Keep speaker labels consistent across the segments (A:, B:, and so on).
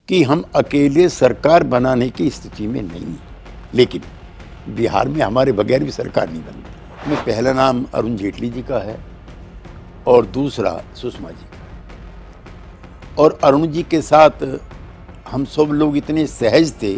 A: कि हम अकेले सरकार बनाने की स्थिति में नहीं हैं, लेकिन बिहार में हमारे बगैर भी सरकार नहीं बनती। में पहला नाम अरुण जेटली जी का है और दूसरा सुषमा जी का। और अरुण जी के साथ हम सब लोग इतने सहज थे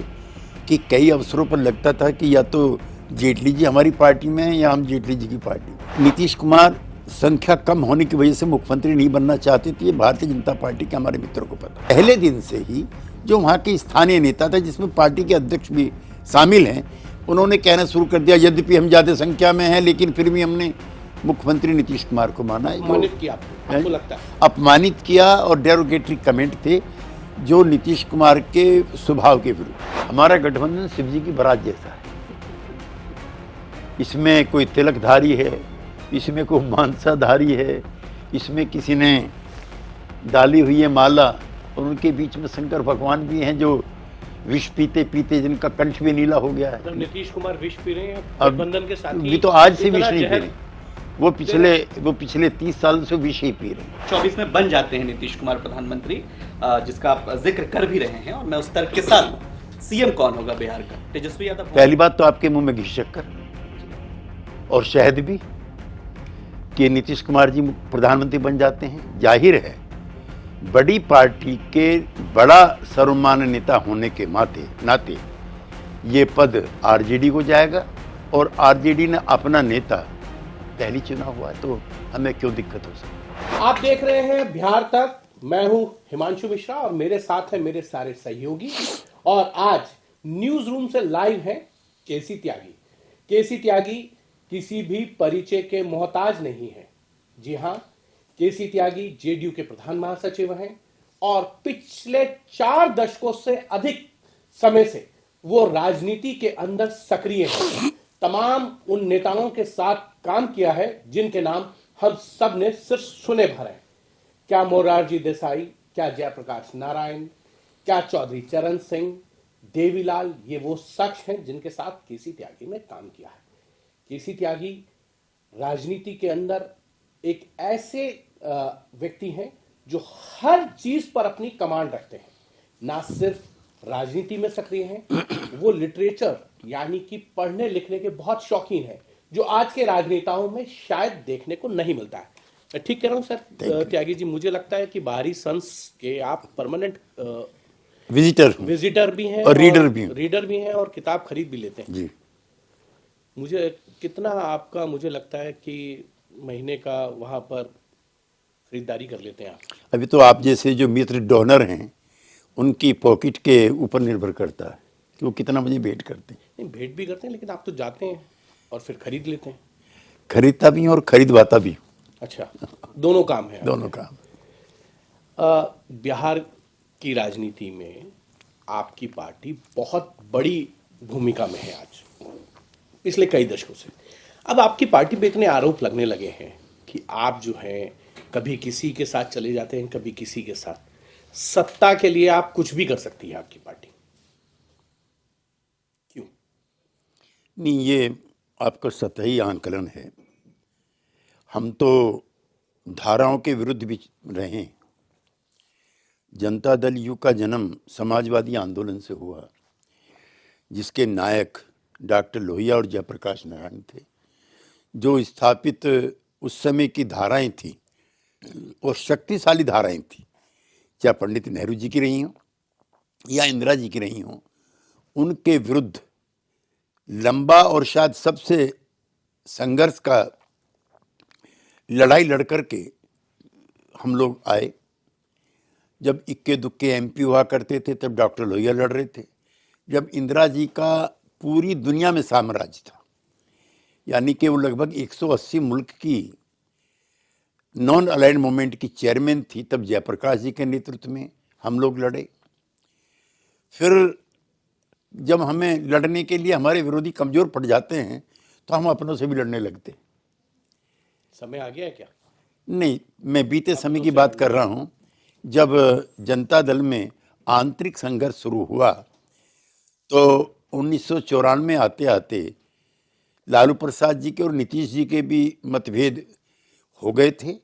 A: कि कई अवसरों पर लगता था कि या तो जेटली जी हमारी पार्टी में हैं या हम जेटली जी की पार्टी में। नीतीश कुमार संख्या कम होने की वजह से मुख्यमंत्री नहीं बनना चाहते थे, ये भारतीय जनता पार्टी के हमारे मित्रों को पता। पहले दिन से ही जो वहाँ के स्थानीय नेता था, जिसमें पार्टी के अध्यक्ष भी शामिल हैं, उन्होंने कहना शुरू कर दिया, यद्यपि हम ज़्यादा संख्या में हैं लेकिन फिर भी हमने मुख्यमंत्री नीतीश कुमार को माना है।
B: अपमानित किया आपको लगता है?
A: अपमानित किया और डेरोगेटरी कमेंट थे जो नीतीश कुमार के स्वभाव के विरुद्ध। हमारा गठबंधन शिव जी की बारात जैसा है, इसमें कोई तिलकधारी है, इसमें कोई मानसाधारी है, इसमें किसी ने डाली हुई है माला, और उनके बीच में शंकर भगवान भी हैं जो विष पीते पीते जिनका कंठ भी नीला हो गया है।
B: मतलब नीतीश कुमार विष पी रहे हैं
A: अब
B: गठबंधन के साथ
A: भी तो आज से विष नहीं पी रहे, वो पिछले 30 साल से विष ही पी रहे हैं।
C: 24 में बन जाते हैं नीतीश कुमार प्रधानमंत्री, जिसका आप जिक्र कर भी रहे हैं, और मैं उस तर्क के साथ सीएम कौन होगा बिहार का? तेजस्वी यादव?
A: पहली बात तो आपके मुंह में घी शक्कर और शहद भी कि नीतीश कुमार जी प्रधानमंत्री बन जाते हैं। जाहिर है बड़ी पार्टी के बड़ा सर्वमान्य नेता होने के नाते ये पद आरजेडी को जाएगा, और आरजेडी ने अपना नेता पहली चुना हुआ है, तो हमें क्यों दिक्कत हो सकती।
B: आप देख रहे हैं बिहार तक। मैं हूं हिमांशु मिश्रा और मेरे साथ है मेरे सारे सहयोगी, और आज न्यूज रूम से लाइव है केसी त्यागी। केसी त्यागी किसी भी परिचय के मोहताज नहीं है। जी हां, केसी त्यागी जेडीयू के प्रधान महासचिव हैं और पिछले 4 दशकों से अधिक समय से वो राजनीति के अंदर सक्रिय हैं। तमाम उन नेताओं के साथ काम किया है जिनके नाम हम सब ने सिर्फ सुने भर हैं। क्या मोरारजी देसाई, क्या जयप्रकाश नारायण, क्या चौधरी चरण सिंह, देवीलाल, ये वो शख्स हैं जिनके साथ केसी त्यागी ने काम किया है। केसी त्यागी राजनीति के अंदर एक ऐसे व्यक्ति हैं जो हर चीज पर अपनी कमांड रखते हैं। ना सिर्फ राजनीति में सक्रिय हैं, वो लिटरेचर यानी कि पढ़ने लिखने के बहुत शौकीन हैं, जो आज के राजनेताओं में शायद देखने को नहीं मिलता है। मैं ठीक कह रहा हूं सर त्यागी जी? मुझे लगता है कि बाहरी संस के आप परमानेंट विजिटर भी हैं
A: और रीडर
B: भी हैं और किताब खरीद भी लेते हैं
A: जी।
B: मुझे कितना आपका मुझे लगता है कि महीने का वहां पर खरीदारी कर लेते हैं आप?
A: अभी तो आप जैसे जो मित्र डोनर हैं उनकी पॉकेट के ऊपर निर्भर करता है कि वो कितना मुझे भेंट करते हैं।
B: नहीं, भेंट भी करते हैं, लेकिन आप तो जाते हैं और फिर खरीद लेते हैं।
A: खरीदता भी हूँ और खरीदवाता भी।
B: अच्छा, दोनों काम है?
A: दोनों काम।
B: बिहार की राजनीति में आपकी पार्टी बहुत बड़ी भूमिका में है आज, पिछले कई दशकों से। अब आपकी पार्टी पे इतने आरोप लगने लगे हैं कि आप जो हैं कभी किसी के साथ चले जाते हैं, कभी किसी के साथ। सत्ता के लिए आप कुछ भी कर सकती है आपकी पार्टी, क्यों?
A: नहीं, ये आपका सतही आंकलन है। हम तो धाराओं के विरुद्ध भी रहे हैं। जनता दल यू का जन्म समाजवादी आंदोलन से हुआ, जिसके नायक डॉक्टर लोहिया और जयप्रकाश नारायण थे, जो स्थापित उस समय की धाराएं थी और शक्तिशाली धाराएं थी, चाहे पंडित नेहरू जी की रही हों या इंदिरा जी की रही हों, उनके विरुद्ध लंबा और शायद सबसे संघर्ष का लड़ाई लड़ करके हम लोग आए। जब इक्के दुक्के एमपी हुआ करते थे तब डॉक्टर लोहिया लड़ रहे थे। जब इंदिरा जी का पूरी दुनिया में साम्राज्य था, यानी कि वो लगभग 180 मुल्क की नॉन अलाइंड मूवमेंट की चेयरमैन थी, तब जयप्रकाश जी के नेतृत्व में हम लोग लड़े। फिर जब हमें लड़ने के लिए हमारे विरोधी कमजोर पड़ जाते हैं तो हम अपनों से भी लड़ने लगते।
B: समय आ गया है क्या? नहीं,
A: मैं बीते समय की बात कर रहा हूं। जब जनता दल में आंतरिक संघर्ष शुरू हुआ तो 1994 आते आते लालू प्रसाद जी के और नीतीश जी के भी मतभेद हो गए थे,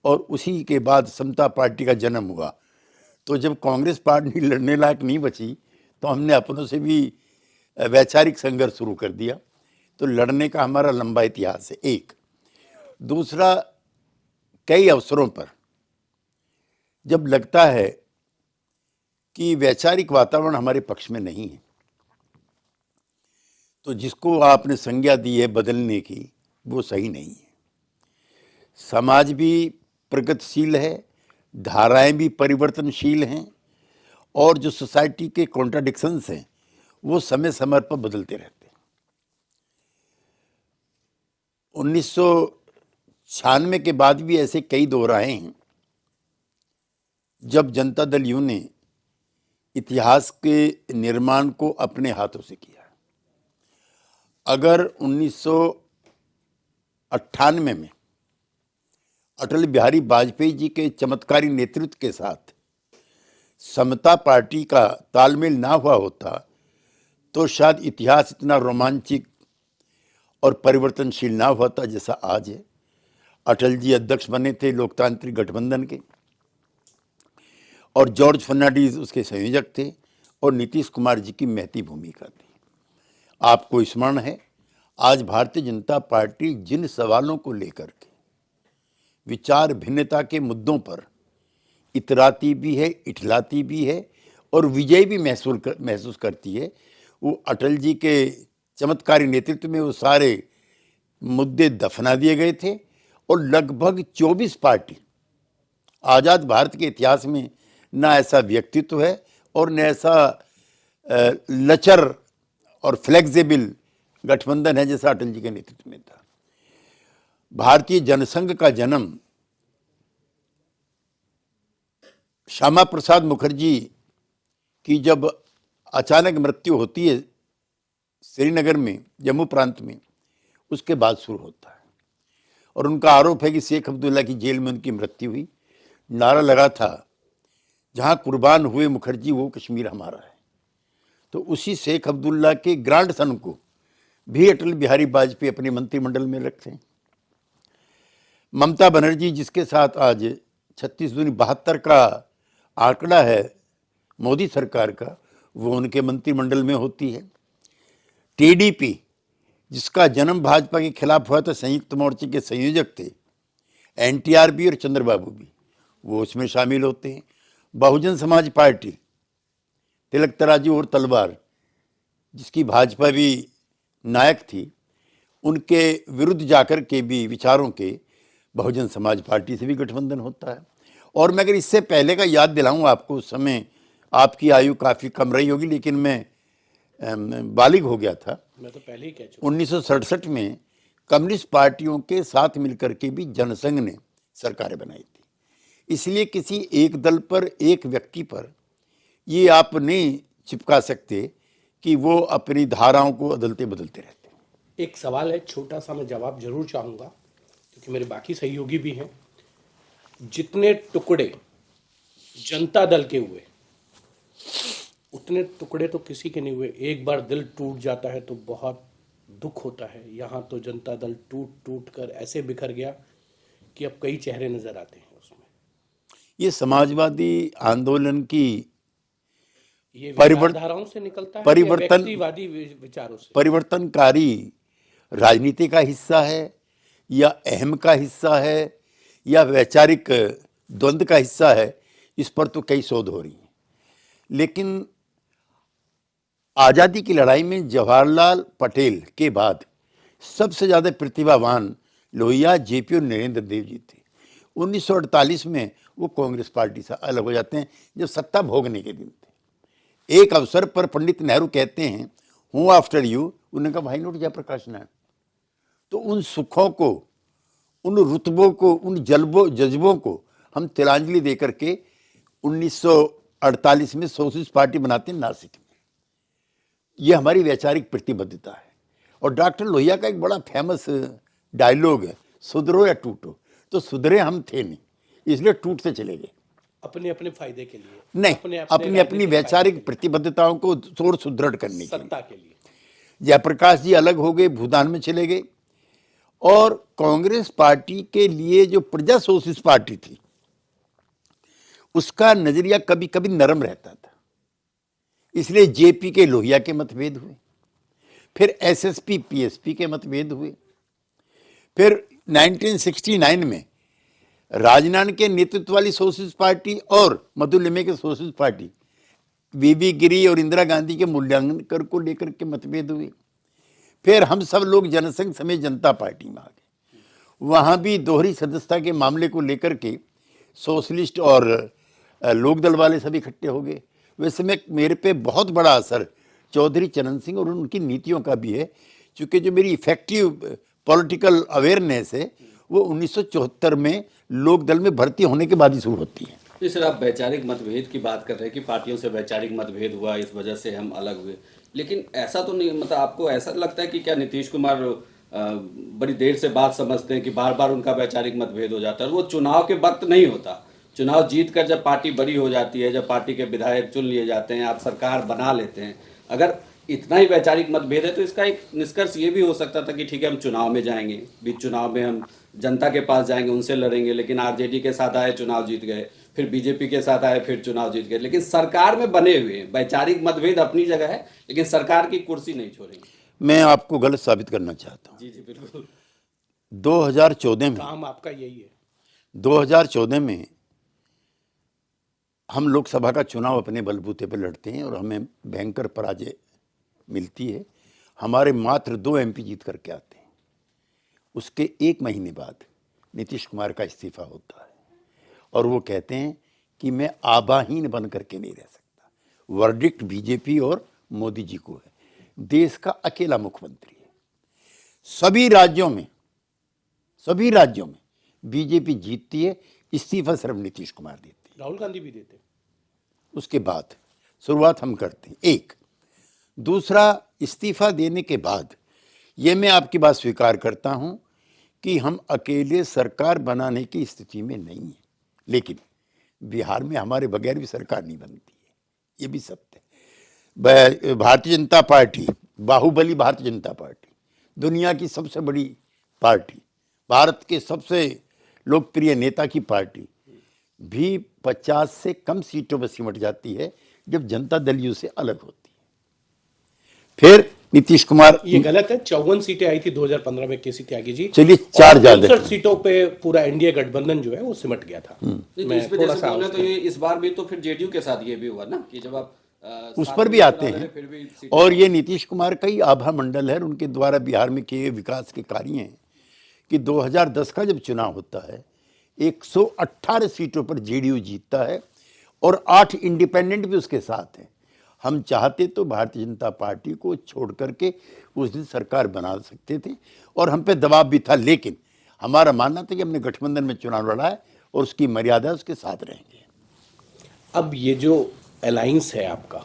A: और उसी के बाद समता पार्टी का जन्म हुआ। तो जब कांग्रेस पार्टी लड़ने लायक नहीं बची तो हमने अपनों से भी वैचारिक संघर्ष शुरू कर दिया। तो लड़ने का हमारा लंबा इतिहास है। एक दूसरा, कई अवसरों पर जब लगता है कि वैचारिक वातावरण हमारे पक्ष में नहीं है, तो जिसको आपने संज्ञा दी है बदलने की, वो सही नहीं है। समाज भी प्रगतिशील है, धाराएं भी परिवर्तनशील हैं, और जो सोसाइटी के कॉन्ट्राडिक्शंस हैं वो समय समय पर बदलते रहते हैं। 1996 के बाद भी ऐसे कई दौर आए हैं जब जनता दल यू ने इतिहास के निर्माण को अपने हाथों से किया। अगर 1998 में अटल बिहारी वाजपेयी जी के चमत्कारी नेतृत्व के साथ समता पार्टी का तालमेल ना हुआ होता तो शायद इतिहास इतना रोमांचक और परिवर्तनशील ना होता जैसा आज है। अटल जी अध्यक्ष बने थे लोकतांत्रिक गठबंधन के, और जॉर्ज फर्नांडिस उसके संयोजक थे, और नीतीश कुमार जी की महती भूमिका थी। आपको स्मरण है, आज भारतीय जनता पार्टी जिन सवालों को लेकर के विचार भिन्नता के मुद्दों पर इतराती भी है, इठलाती भी है, और विजय भी महसूस करती है, वो अटल जी के चमत्कारी नेतृत्व में वो सारे मुद्दे दफना दिए गए थे। और लगभग 24 पार्टी, आज़ाद भारत के इतिहास में ना ऐसा व्यक्तित्व है और न ऐसा लचर और फ्लेक्सिबल गठबंधन है जैसा अटल जी के नेतृत्व में था। भारतीय जनसंघ का जन्म श्यामा प्रसाद मुखर्जी की जब अचानक मृत्यु होती है श्रीनगर में, जम्मू प्रांत में, उसके बाद शुरू होता है। और उनका आरोप है कि शेख अब्दुल्ला की जेल में उनकी मृत्यु हुई। नारा लगा था, जहां कुर्बान हुए मुखर्जी वो कश्मीर हमारा है। तो उसी शेख अब्दुल्ला के ग्रांड सन को भी अटल बिहारी वाजपेयी अपने मंत्रिमंडल में रखते हैं। ममता बनर्जी, जिसके साथ आज 36 दूनी 72 का आंकड़ा है मोदी सरकार का, वो उनके मंत्रिमंडल में होती है। टीडीपी, जिसका जन्म भाजपा के खिलाफ हुआ था, संयुक्त मोर्चे के संयोजक थे एनटीआर भी और चंद्रबाबू भी, वो उसमें शामिल होते हैं। बहुजन समाज पार्टी, तिलक तराजू और तलवार, जिसकी भाजपा भी नायक थी, उनके विरुद्ध जाकर के भी विचारों के बहुजन समाज पार्टी से भी गठबंधन होता है। और मैं अगर इससे पहले का याद दिलाऊं आपको, उस समय आपकी आयु काफ़ी कम रही होगी, लेकिन मैं बालिग हो गया था।
B: मैं तो पहले ही कह चुका।
A: 1967 में कम्युनिस्ट पार्टियों के साथ मिलकर के भी जनसंघ ने सरकारें बनाई थी। इसलिए किसी एक दल पर, एक व्यक्ति पर ये आप नहीं चिपका सकते कि वो अपनी धाराओं को बदलते बदलते रहते हैं।
B: एक सवाल है, छोटा सा मैं जवाब जरूर चाहूंगा क्योंकि मेरे बाकी सहयोगी भी हैं। जितने टुकड़े जनता दल के हुए उतने टुकड़े तो किसी के नहीं हुए। एक बार दिल टूट जाता है तो बहुत दुख होता है। यहाँ तो जनता दल टूट टूट कर ऐसे बिखर गया कि अब कई चेहरे नजर आते हैं उसमें।
A: ये समाजवादी आंदोलन की
B: ये विचारधाराओं से निकलता है या व्यक्तिवादी विचारों से?
A: परिवर्तनकारी राजनीति का हिस्सा है, या अहम का हिस्सा है, या वैचारिक द्वंद्व का हिस्सा है, इस पर तो कई शोध हो रही हैं। लेकिन आज़ादी की लड़ाई में जवाहरलाल पटेल के बाद सबसे ज़्यादा प्रतिभावान लोहिया, जेपी और नरेंद्र देव जी थे। 1948 में वो कांग्रेस पार्टी से अलग हो जाते हैं, जब सत्ता भोगने के दिन थे। एक अवसर पर पंडित नेहरू कहते हैं, हूँ आफ्टर यू। उन्होंने कहा, भाई नोट जयप्रकाश नारायण। तो उन सुखों को, उन रुतबों को, उन जज्बों को हम तिलांजलि देकर के 1948 में सोशलिस्ट पार्टी बनाते हैं नासिक में। ये हमारी वैचारिक प्रतिबद्धता है। और डॉक्टर लोहिया का एक बड़ा फेमस डायलॉग है, सुधरो या टूटो। तो सुधरे हम थे नहीं, इसलिए टूटते चले गए।
B: अपने अपने फायदे के लिए
A: नहीं, अपनी अपनी वैचारिक प्रतिबद्धताओं को और सुदृढ़ करने के
B: सत्ता के लिए।
A: जयप्रकाश जी अलग हो गए, भूदान में चले गए। और कांग्रेस पार्टी के लिए जो प्रजा सोशलिस्ट पार्टी थी, उसका नजरिया कभी कभी नरम रहता था, इसलिए जेपी के लोहिया के मतभेद हुए, फिर एसएसपी पीएसपी के मतभेद हुए, फिर 1969 में राजनान के नेतृत्व वाली सोशलिस्ट पार्टी और मधु लिमे के सोशलिस्ट पार्टी, वीवी गिरी और इंदिरा गांधी के मूल्यांकन को लेकर के मतभेद हुए। फिर हम सब लोग जनसंघ समेत जनता पार्टी में आ गए, वहां भी दोहरी सदस्यता के मामले को लेकर के सोशलिस्ट और लोकदल वाले सब इकट्ठे हो गए। वैसे में मेरे पे बहुत बड़ा असर चौधरी चरण सिंह और उनकी नीतियों का भी है, क्योंकि जो मेरी इफेक्टिव पॉलिटिकल अवेयरनेस है वो 1974 में लोकदल में भर्ती होने के बाद ही शुरू होती है।
D: जी सर, आप वैचारिक मतभेद की बात कर रहे हैं कि पार्टियों से वैचारिक मतभेद हुआ, इस वजह से हम अलग हुए, लेकिन ऐसा तो नहीं, मतलब आपको ऐसा लगता है कि क्या नीतीश कुमार बड़ी देर से बात समझते हैं कि बार बार उनका वैचारिक मतभेद हो जाता है? वो चुनाव के वक्त नहीं होता, चुनाव जीत कर जब पार्टी बड़ी हो जाती है, जब पार्टी के विधायक चुन लिए जाते हैं, आप सरकार बना लेते हैं, अगर इतना ही वैचारिक मतभेद है तो इसका एक निष्कर्ष ये भी हो सकता था कि ठीक है हम चुनाव में जाएंगे, बीच चुनाव में हम जनता के पास जाएंगे, उनसे लड़ेंगे, लेकिन आरजेडी के साथ आए चुनाव जीत गए, फिर बीजेपी के साथ आए फिर चुनाव जीत गए, लेकिन सरकार में बने हुए वैचारिक मतभेद अपनी जगह है, लेकिन सरकार की कुर्सी नहीं छोड़ेंगे।
A: मैं आपको गलत साबित करना चाहता हूँ।
D: जी जी बिल्कुल।
A: 2014 में
B: काम आपका यही है।
A: 2014 में हम लोकसभा का चुनाव अपने बलबूते पर लड़ते हैं और हमें भयंकर पराजय मिलती है। हमारे मात्र 2 एमपी जीत करके आते हैं। उसके 1 महीने बाद नीतीश कुमार का इस्तीफा होता है और वो कहते हैं कि मैं आबाहीन बन करके नहीं रह सकता। वर्डिक्ट बीजेपी और मोदी जी को है, देश का अकेला मुख्यमंत्री है। सभी राज्यों में बीजेपी जीतती है, इस्तीफा सिर्फ नीतीश कुमार देते हैं।
B: राहुल गांधी भी देते।
A: उसके बाद शुरुआत हम करते हैं। एक दूसरा, इस्तीफा देने के बाद ये मैं आपकी बात स्वीकार करता हूं कि हम अकेले सरकार बनाने की स्थिति में नहीं है, लेकिन बिहार में हमारे बगैर भी सरकार नहीं बनती है, ये भी सत्य है। भारतीय जनता पार्टी, बाहुबली भारतीय जनता पार्टी, दुनिया की सबसे बड़ी पार्टी, भारत के सबसे लोकप्रिय नेता की पार्टी भी 50 से कम सीटों पर सिमट जाती है जब जनता दल यू से अलग होती है। फिर नीतीश कुमार,
B: ये गलत है, 54 सीटें आई थी 2015 में केसी त्यागी जी।
A: चलिए 4 ज्यादा,
B: 64 सीटों पे पूरा एनडीए गठबंधन जो है वो सिमट गया था।
D: मैं थोड़ा सा तो ये इस बार भी तो फिर जेडीयू के साथ ये भी हुआ ना कि जब आप
A: उस पर भी आते हैं। और ये नीतीश कुमार का ही आभा मंडल है, उनके द्वारा बिहार में किए विकास के कार्य हैं कि 2010 का जब चुनाव होता है 118 सीटों पर जेडीयू जीतता है और 8 इंडिपेंडेंट भी उसके साथ हैं। हम चाहते तो भारतीय जनता पार्टी को छोड़ करके उस दिन सरकार बना सकते थे और हम पे दबाव भी था, लेकिन हमारा मानना था कि हमने गठबंधन में चुनाव लड़ा है और उसकी मर्यादा उसके साथ रहेंगे।
B: अब ये जो अलायंस है आपका,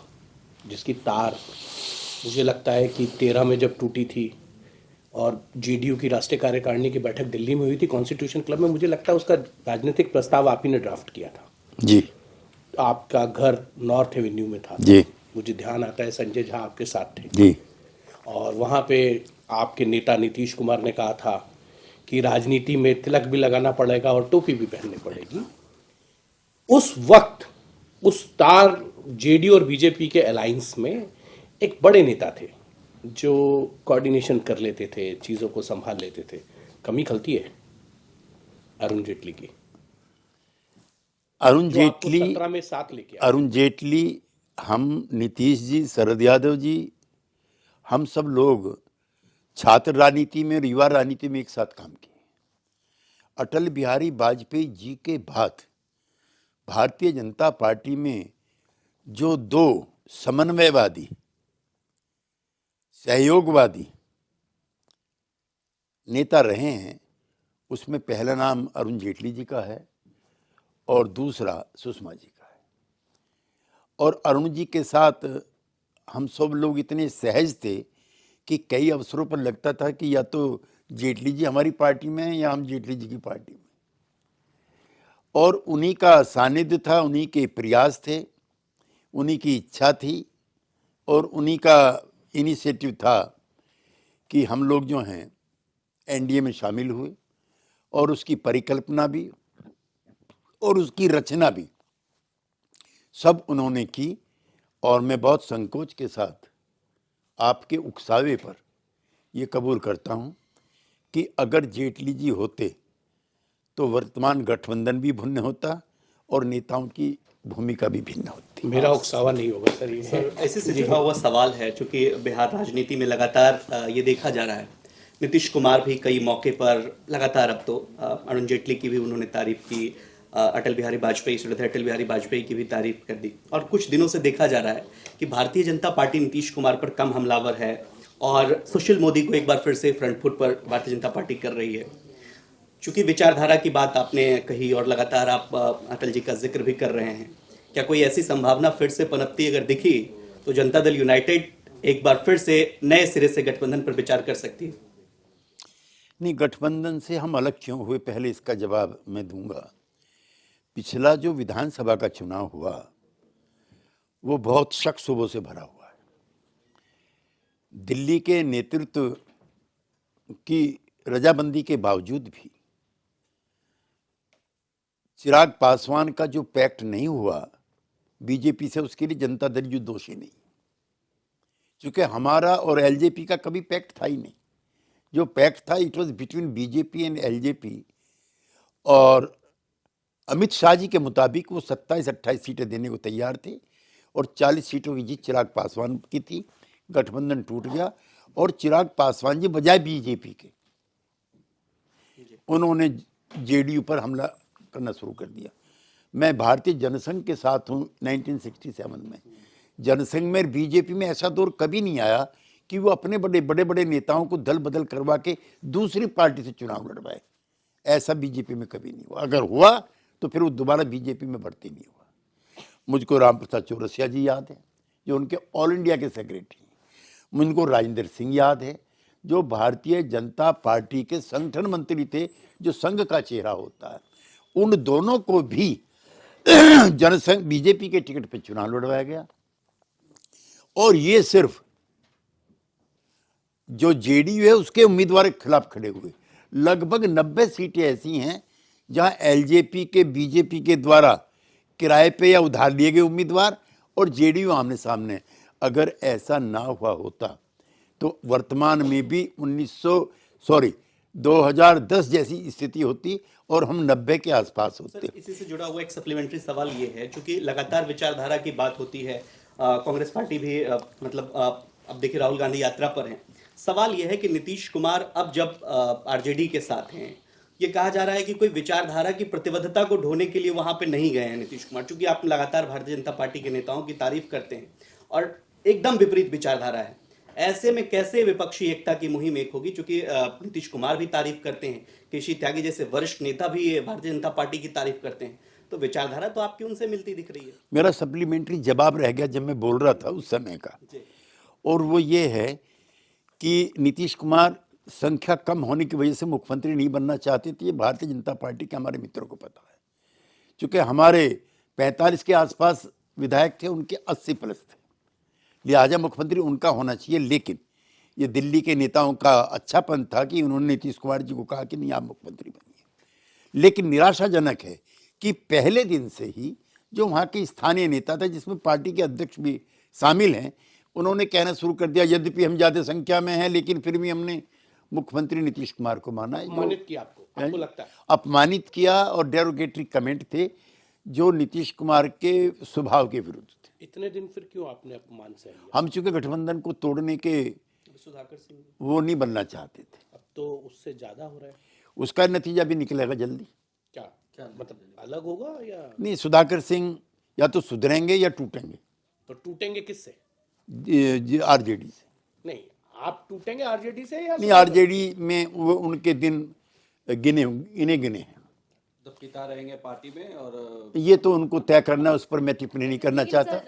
B: जिसकी तार मुझे लगता है कि 13 में जब टूटी थी और जेडीयू की राष्ट्रीय कार्यकारिणी की बैठक दिल्ली में हुई थी कॉन्स्टिट्यूशन क्लब में, मुझे लगता है उसका राजनीतिक प्रस्ताव आप ही ने ड्राफ्ट किया था।
A: जी,
B: आपका घर नॉर्थ एवेन्यू में था।
A: जी,
B: मुझे ध्यान आता है संजय झा आपके साथ थे
A: जी,
B: और वहाँ पे आपके नेता नीतीश कुमार ने कहा था कि राजनीति में तिलक भी लगाना पड़ेगा और टोपी भी पहननी पड़ेगी। उस वक्त उस तार जेडीयू और बीजेपी के अलायंस में एक बड़े नेता थे जो कोऑर्डिनेशन कर लेते थे, चीज़ों को संभाल लेते थे। कमी खलती है अरुण जेटली की।
A: अरुण जेटली,
B: 17 में साथ लेके आए।
A: अरुण जेटली, हम, नीतीश जी, शरद यादव जी, हम सब लोग छात्र राजनीति में और युवा राजनीति में एक साथ काम किए। अटल बिहारी वाजपेयी जी के बाद भारतीय जनता पार्टी में जो 2 समन्वयवादी, सहयोगवादी नेता रहे हैं, उसमें पहला नाम अरुण जेटली जी का है और दूसरा सुषमा जी का है। और अरुण जी के साथ हम सब लोग इतने सहज थे कि कई अवसरों पर लगता था कि या तो जेटली जी हमारी पार्टी में हैं या हम जेटली जी की पार्टी में। और उन्हीं का सानिध्य था, उन्हीं के प्रयास थे, उन्हीं की इच्छा थी और उन्हीं का इनिशिएटिव था कि हम लोग जो हैं एनडीए में शामिल हुए और उसकी परिकल्पना भी और उसकी रचना भी सब उन्होंने की। और मैं बहुत संकोच के साथ आपके उकसावे पर ये कबूल करता हूँ कि अगर जेटली जी होते तो वर्तमान गठबंधन भी भिन्न होता और नेताओं की भूमिका भी भिन्न होती।
B: मेरा उकसावा नहीं होगा सर ये।
C: ऐसे से जुड़ा हुआ सवाल है, चूंकि बिहार राजनीति में लगातार ये देखा जा रहा है, नीतीश कुमार भी कई मौके पर लगातार, अब तो अरुण जेटली की भी उन्होंने तारीफ की, अटल बिहारी वाजपेयी, श्रीमती अटल बिहारी वाजपेयी की भी तारीफ कर दी, और कुछ दिनों से देखा जा रहा है कि भारतीय जनता पार्टी नीतीश कुमार पर कम हमलावर है और सुशील मोदी को एक बार फिर से फ्रंट फुट पर भारतीय जनता पार्टी कर रही है। चूंकि विचारधारा की बात आपने कही और लगातार आप अटल जी का जिक्र भी कर रहे हैं, क्या कोई ऐसी संभावना फिर से पनपती अगर दिखी तो जनता दल यूनाइटेड एक बार फिर से नए सिरे से गठबंधन पर विचार कर सकती है?
A: नहीं, गठबंधन से हम अलग क्यों हुए, पहले इसका जवाब मैं दूंगा। पिछला जो विधानसभा का चुनाव हुआ वो बहुत शक शुबों से भरा हुआ है। दिल्ली के नेतृत्व की रजाबंदी के बावजूद भी चिराग पासवान का जो पैक्ट नहीं हुआ बीजेपी से, उसके लिए जनता दल यू दोषी नहीं, क्योंकि हमारा और एलजेपी का कभी पैक्ट था ही नहीं। जो पैक्ट था it was between BJP and LJP, और अमित शाह जी के मुताबिक वो 27-28 सीटें देने को तैयार थे और 40 सीटों की जीत चिराग पासवान की थी। गठबंधन टूट गया और चिराग पासवान जी बजाय बीजेपी के उन्होंने जेडीयू पर हमला करना शुरू कर दिया। मैं भारतीय जनसंघ के साथ हूँ 1967 में। जनसंघ में बीजेपी में ऐसा दौर कभी नहीं आया कि वो अपने बड़े बड़े नेताओं को दल बदल करवा के दूसरी पार्टी से चुनाव लड़वाए। ऐसा बीजेपी में कभी नहीं हुआ। अगर हुआ तो फिर वो दोबारा बीजेपी में भर्ती नहीं हुआ। मुझको राम प्रसाद चौरसिया जी याद है जो उनके ऑल इंडिया के सेक्रेटरी। मुझको राजेंद्र सिंह याद है जो भारतीय जनता पार्टी के संगठन मंत्री थे, जो संघ का चेहरा होता है। उन दोनों को भी जनसंघ बीजेपी के टिकट पर चुनाव लड़वाया गया। और ये सिर्फ जो जेडीयू है उसके उम्मीदवार के खिलाफ खड़े हुए। लगभग 90 सीटें ऐसी हैं जहां एलजेपी के बीजेपी के द्वारा किराए पे या उधार लिए गए उम्मीदवार और जेडीयू आमने सामने। अगर ऐसा ना हुआ होता तो वर्तमान में भी 2010 जैसी स्थिति होती और हम 90 के आसपास होते।
C: इसी से जुड़ा हुआ एक सप्लीमेंट्री सवाल ये है, क्योंकि लगातार विचारधारा की बात होती है, कांग्रेस पार्टी भी अब देखिए राहुल गांधी यात्रा पर हैं। सवाल यह है कि नीतीश कुमार अब जब आरजेडी के साथ हैं, ये कहा जा रहा है कि कोई विचारधारा की प्रतिबद्धता को ढोने के लिए वहां पे नहीं गए हैं नीतीश कुमार, क्योंकि आप लगातार भारतीय जनता पार्टी के नेताओं की तारीफ करते हैं और एकदम विपरीत विचारधारा है। ऐसे में कैसे विपक्षी एकता की मुहिम एक होगी, क्योंकि नीतीश कुमार भी तारीफ करते हैं, केसी त्यागी जैसे वरिष्ठ नेता भी भारतीय जनता पार्टी की तारीफ करते हैं, तो विचारधारा तो आपकी उनसे मिलती दिख रही है।
A: मेरा सप्लीमेंट्री जवाब रह गया जब मैं बोल रहा था उस समय का, और वो ये है कि नीतीश कुमार संख्या कम होने की वजह से मुख्यमंत्री नहीं बनना चाहते थे। ये भारतीय जनता पार्टी के हमारे मित्रों को पता है, क्योंकि हमारे 45 के आसपास विधायक थे, उनके 80 प्लस थे, लिहाजा मुख्यमंत्री उनका होना चाहिए। लेकिन ये दिल्ली के नेताओं का अच्छापन था कि उन्होंने नीतीश कुमार जी को कहा कि नहीं आप मुख्यमंत्री बनिए। लेकिन निराशाजनक है कि पहले दिन से ही जो वहाँ के स्थानीय नेता था, जिसमें पार्टी के अध्यक्ष भी शामिल हैं, उन्होंने कहना शुरू कर दिया यद्यपि हम ज़्यादा संख्या में हैं लेकिन फिर भी हमने मुख्यमंत्री नीतीश कुमार को माना है।
B: अपमानित किया आपको लगता है?
A: अपमानित किया और डेरोगेटरी कमेंट थे जो नीतीश कुमार के स्वभाव के विरुद्ध थे।
B: इतने दिन फिर क्यों आपने अपमान सह लिया?
A: हम चूंकि गठबंधन को तोड़ने के
C: सुधाकर सिंह
A: वो नहीं बनना चाहते थे।
B: अब तो उससे ज्यादा हो रहा है।
A: उसका नतीजा भी निकलेगा जल्दी।
B: क्या मतलब अलग होगा या
A: नहीं, सुधाकर सिंह या तो सुधरेंगे या टूटेंगे।
B: तो टूटेंगे किससे?
A: आरजेडी से।
B: नहीं, आप टूटेंगे आरजेडी से या
A: नहीं, आरजेडी में वो उनके दिन इन्हें गिने हैं।
D: तो पिता रहेंगे पार्टी में, और
A: ये तो उनको तय करना, उस पर मैं टिप्पणी नहीं करना चाहता।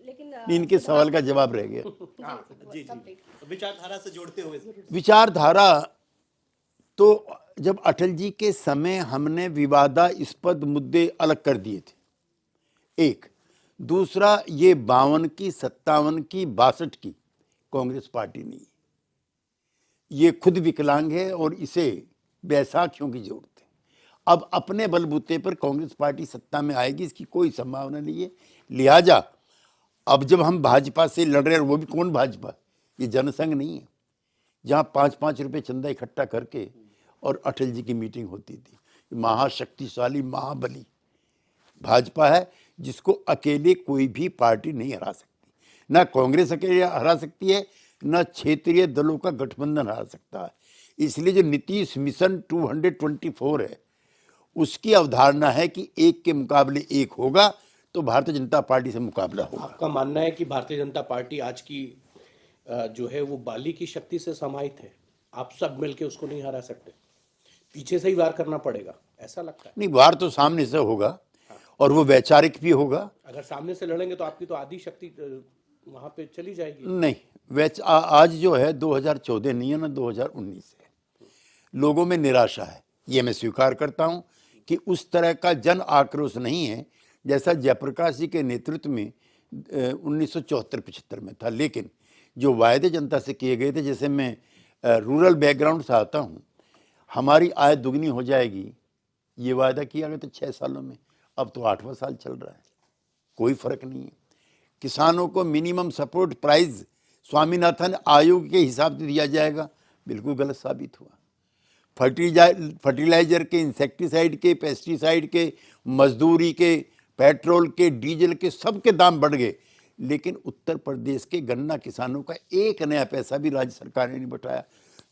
E: लेकिन
A: इनके सवाल का जवाब रह गया।
C: जी विचारधारा से जोड़ते हुए
A: विचारधारा तो जब अटल जी के समय हमने विवादास्पद मुद्दे अलग कर दिए थे, एक। दूसरा, ये 52 की, 57 की, 62 की कांग्रेस पार्टी नहीं, ये खुद विकलांग है और इसे बैसाखियों की जरूरत है। अब अपने बलबूते पर कांग्रेस पार्टी सत्ता में आएगी इसकी कोई संभावना नहीं है। लिहाजा अब जब हम भाजपा से लड़ रहे हैं, वो भी कौन भाजपा, ये जनसंघ नहीं है जहाँ 5-5 रुपए चंदा इकट्ठा करके और अटल जी की मीटिंग होती थी। महाशक्तिशाली महाबली भाजपा है जिसको अकेले कोई भी पार्टी नहीं हरा सकती, ना कांग्रेस अकेले हरा सकती है, ना क्षेत्रीय दलों का गठबंधन हरा सकता है। इसलिए जो नीतीश मिशन 224 है उसकी अवधारणा है कि एक के मुकाबले एक होगा तो भारतीय जनता पार्टी से मुकाबला होगा।
B: आपका मानना है कि भारतीय जनता पार्टी आज की जो है वो बाली की शक्ति से समाहित है, आप सब मिलके उसको नहीं हरा सकते, पीछे से ही वार करना पड़ेगा, ऐसा लगता है?
A: नहीं, वार तो सामने से होगा और वो वैचारिक भी होगा।
B: अगर सामने से लड़ेंगे तो आपकी तो आधी शक्ति वहां पे चली जाएगी।
A: नहीं, आज जो है 2014 नहीं है ना, 2019 है। लोगों में निराशा है, ये मैं स्वीकार करता हूं कि उस तरह का जन आक्रोश नहीं है जैसा जयप्रकाश जी के नेतृत्व में 1974-75 में था। लेकिन जो वायदे जनता से किए गए थे, जैसे मैं रूरल बैकग्राउंड से आता हूं, हमारी आय दुगनी हो जाएगी, ये वायदा किया गया था 6 सालों में, अब तो 8वां साल चल रहा है, कोई फर्क नहीं है। किसानों को मिनिमम सपोर्ट प्राइस स्वामीनाथन आयोग के हिसाब से दिया जाएगा, बिल्कुल गलत साबित हुआ। फर्टिलाइजर के, इंसेक्टिसाइड के, पेस्टिसाइड के, मजदूरी के, पेट्रोल के, डीजल के, सबके दाम बढ़ गए, लेकिन उत्तर प्रदेश के गन्ना किसानों का एक नया पैसा भी राज्य सरकार ने नहीं बढ़ाया।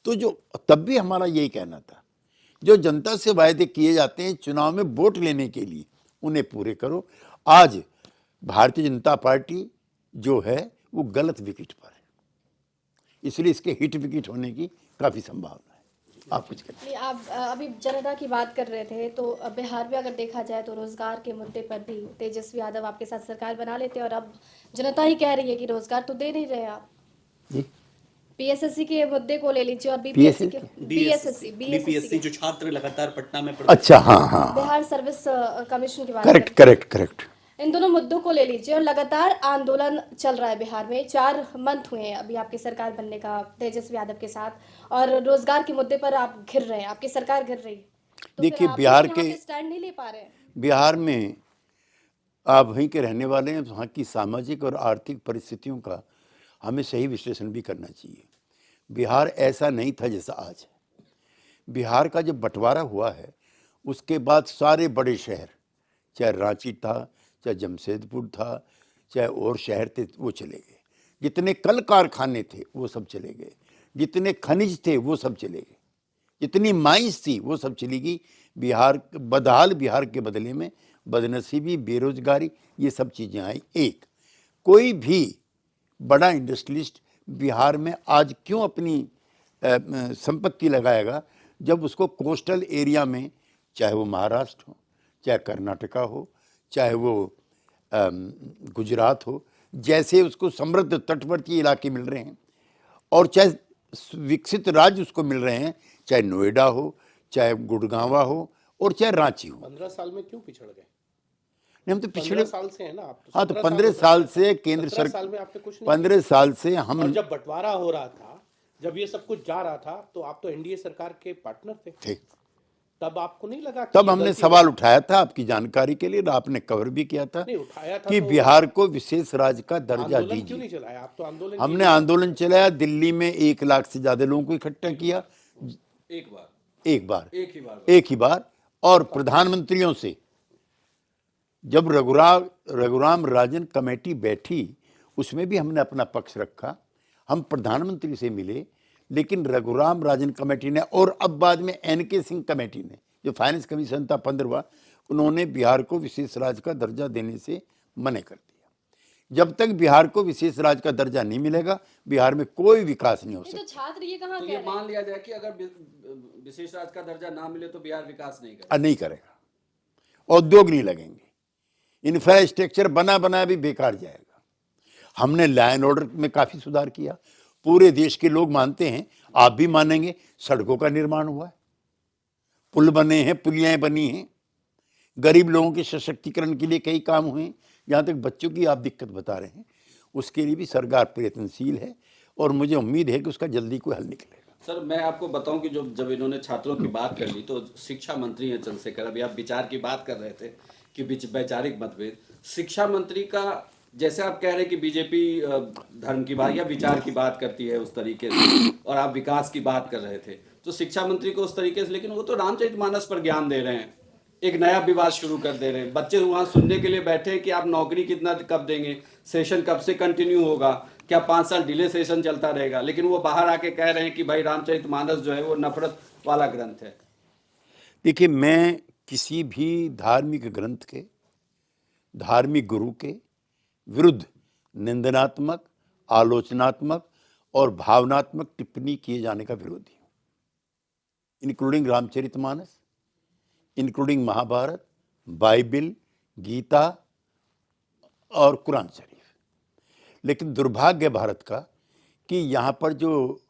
A: तो जो तब भी हमारा यही कहना था, जो जनता से वायदे किए जाते हैं चुनाव में वोट लेने के लिए, उन्हें पूरे करो। आज भारतीय जनता पार्टी जो है वो गलत विकेट पर है, इसलिए इसके हिट विकेट होने की काफी संभावना है। आप कुछ करें।
E: नहीं, आप अभी जनता की बात कर रहे थे, तो बिहार में अगर देखा जाए तो रोजगार के मुद्दे पर भी तेजस्वी यादव आपके साथ सरकार बना लेते हैं और अब जनता ही कह रही है कि रोजगार तो दे नहीं रहे आप। पीएसएससी के मुद्दे को ले लीजिए और बीपीएससी के
C: बीपीएससी जो छात्र लगातार पटना में
A: अच्छा, हाँ,
E: बिहार सर्विस कमीशन की बात
A: करेक्ट।
E: इन दोनों मुद्दों को ले लीजिए और लगातार आंदोलन चल रहा है बिहार में। 4 मंथ हुए हैं अभी आपकी सरकार बनने का तेजस्वी यादव के साथ, और रोजगार के मुद्दे पर आप घिर रहे हैं, आपकी सरकार घिर रही है। तो
A: देखिए,
E: आप
A: बिहार
E: यहाँ
A: के
E: पे स्टैंड नहीं ले पा रहे हैं।
A: बिहार में आप वहीं के रहने वाले हैं, वहाँ की सामाजिक और आर्थिक परिस्थितियों का हमें सही विश्लेषण भी करना चाहिए। बिहार ऐसा नहीं था जैसा आज है। बिहार का जब बंटवारा हुआ है उसके बाद सारे बड़े शहर, चाहे रांची था, चाहे जमशेदपुर था, चाहे और शहर थे, वो चले गए। जितने कल कारखाने थे वो सब चले गए, जितने खनिज थे वो सब चले गए, जितनी माइंस थी वो सब चली गई। बिहार बदहाल बिहार के बदले में बदनसीबी, बेरोजगारी, ये सब चीज़ें आई। एक कोई भी बड़ा इंडस्ट्रियलिस्ट बिहार में आज क्यों अपनी संपत्ति लगाएगा जब उसको कोस्टल एरिया में, चाहे वो महाराष्ट्र हो, चाहे कर्नाटका हो, चाहे वो गुजरात हो, जैसे उसको समृद्ध तटवर्ती इलाके मिल रहे हैं, और चाहे विकसित राज्य उसको मिल रहे हैं, चाहे नोएडा हो, चाहे गुड़गांवा हो, और चाहे रांची हो।
B: 15 साल में क्यों पिछड़ गए?
A: नहीं, हम तो पिछले
B: 15 साल से है ना आप तो।
A: हाँ, तो 15 साल से केंद्र
B: 17 साल
A: सरकार,
B: में आपने कुछ नहीं
A: 15 साल से हम,
B: और जब बंटवारा हो रहा था, जब ये सब कुछ जा रहा था, तो आप तो एनडीए सरकार के पार्टनर थे। तब आपको नहीं लगा?
A: तब हमने सवाल उठाया था आपकी जानकारी के लिए, आपने कवर भी किया था,
B: नहीं उठाया था
A: कि
B: तो
A: बिहार को विशेष राज्य का दर्जा
B: आंदोलन क्यों
A: दीजिए।
B: नहीं चलाया? आप तो आंदोलन
A: हमने आंदोलन चलाया, दिल्ली में 1 लाख से ज्यादा लोगों को इकट्ठा किया, एक ही बार, और प्रधानमंत्रियों से जब रघुराम राजन कमेटी बैठी उसमें भी हमने अपना पक्ष रखा। हम प्रधानमंत्री से मिले, लेकिन रघुराम राजन कमेटी ने, और अब बाद में एनके सिंह कमेटी ने, जो फाइनेंस कमीशन था 15वां, उन्होंने बिहार को विशेष राज्य का दर्जा देने से मना कर दिया। जब तक बिहार को विशेष राज्य का दर्जा नहीं मिलेगा, बिहार में कोई विकास नहीं हो सकता।
E: तो छात्र ये कहाँ
D: तो
E: कह
D: ये
E: रहे हैं?
D: मान लिया जाए कि अगर विशेष राज्य का दर्जा ना मिले तो बिहार विकास नहीं करेगा।
A: नहीं करेगा, उद्योग नहीं लगेंगे, इंफ्रास्ट्रक्चर बना बनाया भी बेकार जाएगा। हमने लॉ एंड ऑर्डर में काफी सुधार किया, पूरे देश के लोग मानते हैं, आप भी मानेंगे। सड़कों का निर्माण हुआ है, पुल बने हैं, पुलियाएं बनी हैं, गरीब लोगों के सशक्तिकरण के लिए कई काम हुए। जहाँ तक बच्चों की आप दिक्कत बता रहे हैं, उसके लिए भी सरकार प्रयत्नशील है, और मुझे उम्मीद है कि उसका जल्दी कोई हल निकलेगा।
D: सर मैं आपको बताऊं कि जब इन्होंने छात्रों की बात कर ली तो शिक्षा मंत्री हैं चंद्रशेखर, अभी आप विचार की बात कर रहे थे कि वैचारिक मतभेद, शिक्षा मंत्री का जैसे आप कह रहे हैं कि बीजेपी धर्म की बात या विचार की बात करती है उस तरीके से, और आप विकास की बात कर रहे थे, तो शिक्षा मंत्री को उस तरीके से, लेकिन वो तो रामचरितमानस पर ज्ञान दे रहे हैं, एक नया विवाद शुरू कर दे रहे हैं। बच्चे वहां सुनने के लिए बैठे हैं कि आप नौकरी कितना कब देंगे, सेशन कब से कंटिन्यू होगा, क्या 5 साल डिले सेशन चलता रहेगा, लेकिन वो बाहर आके कह रहे हैं कि भाई रामचरितमानस जो है वो नफरत वाला ग्रंथ है।
A: देखिए, मैं किसी भी धार्मिक ग्रंथ के, धार्मिक गुरु के विरुद्ध निंदनात्मक, आलोचनात्मक और भावनात्मक टिप्पणी किए जाने का विरोधी हूँ, including Ramcharitmanas, including Mahabharat, Bible, Gita और कुरान शरीफ। लेकिन दुर्भाग्य भारत का कि यहाँ पर जो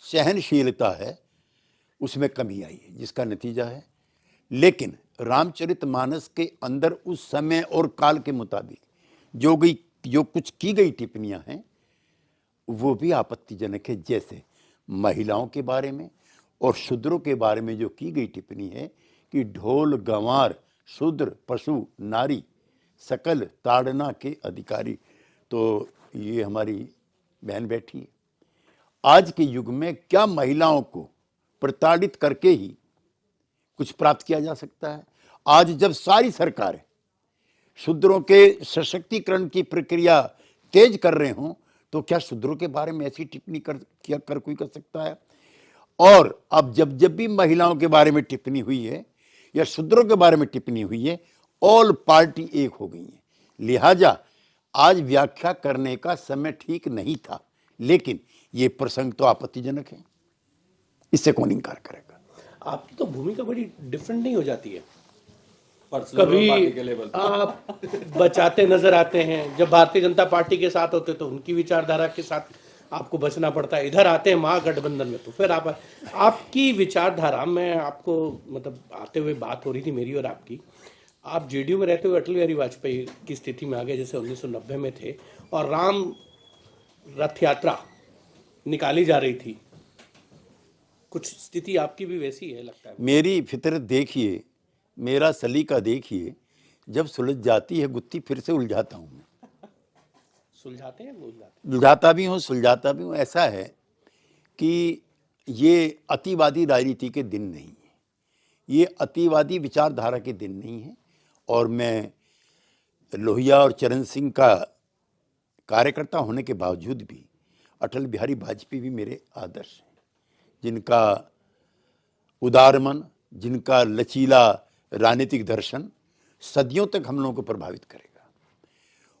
A: सहनशीलता है उसमें कमी आई है, जिसका नतीजा है। लेकिन रामचरितमानस के अंदर उस समय और काल के मुताबिक जो कुछ की गई टिप्पणियां हैं वो भी आपत्तिजनक है। जैसे महिलाओं के बारे में और शूद्रों के बारे में जो की गई टिप्पणी है कि ढोल गंवार शूद्र पशु नारी सकल ताड़ना के अधिकारी, तो ये हमारी बहन बैठी है। आज के युग में क्या महिलाओं को प्रताड़ित करके ही कुछ प्राप्त किया जा सकता है? आज जब सारी सरकारें शूद्रों के सशक्तिकरण की प्रक्रिया तेज कर रहे हों, तो क्या शूद्रों के बारे में ऐसी टिप्पणी कर कोई कर सकता है? और अब जब भी महिलाओं के बारे में टिप्पणी हुई है या शूद्रों के बारे में टिप्पणी हुई है, ऑल पार्टी एक हो गई है। लिहाजा आज व्याख्या करने का समय ठीक नहीं था, लेकिन ये प्रसंग तो आपत्तिजनक है, इससे कौन इनकार करेगा?
B: आपकी तो भूमिका बड़ी डिफरेंट नहीं हो जाती है?
D: पर्सनल
B: कभी
D: पार्टी के लेवल पर।
B: आप बचाते नजर आते हैं, जब भारतीय जनता पार्टी के साथ होते तो उनकी विचारधारा के साथ आपको बचना पड़ता है, इधर आते हैं महागठबंधन में तो फिर आपकी विचारधारा में आपको मतलब आते हुए बात हो रही थी मेरी और आपकी। आप जेडीयू में रहते हुए अटल बिहारी वाजपेयी की स्थिति में आ गए जैसे 1990 में थे, और राम रथ यात्रा निकाली जा रही थी, कुछ स्थिति आपकी भी वैसी है लगता है।
A: मेरी फितरत देखिए, मेरा सलीका देखिए, जब सुलझ जाती है गुत्थी फिर से उलझाता हूँ मैं।
B: सुलझाते हैं
A: उलझाता भी हूँ, सुलझाता भी हूँ। ऐसा है कि ये अतिवादी राजनीति के दिन नहीं है, ये अतिवादी विचारधारा के दिन नहीं है। और मैं लोहिया और चरण सिंह का कार्यकर्ता होने के बावजूद भी अटल बिहारी वाजपेयी भी मेरे आदर्श हैं, जिनका उदार मन, जिनका लचीला राजनीतिक दर्शन सदियों तक हम लोगों को प्रभावित करेगा।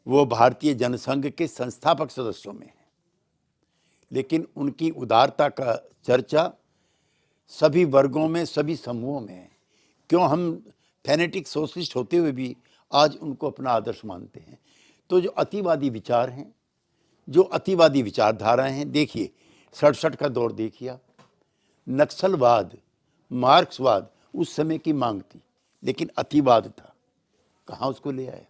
A: वो भारतीय जनसंघ के संस्थापक सदस्यों में है, लेकिन उनकी उदारता का चर्चा सभी वर्गों में, सभी समूहों में है। क्यों हम फैनेटिक सोशलिस्ट होते हुए भी आज उनको अपना आदर्श मानते हैं। तो जो अतिवादी विचार हैं, जो अतिवादी विचारधाराएं हैं, देखिए 67 का दौर देखिए, नक्सलवाद, मार्क्सवाद उस समय की मांग थी, लेकिन अतिवाद था, कहाँ उसको ले आया?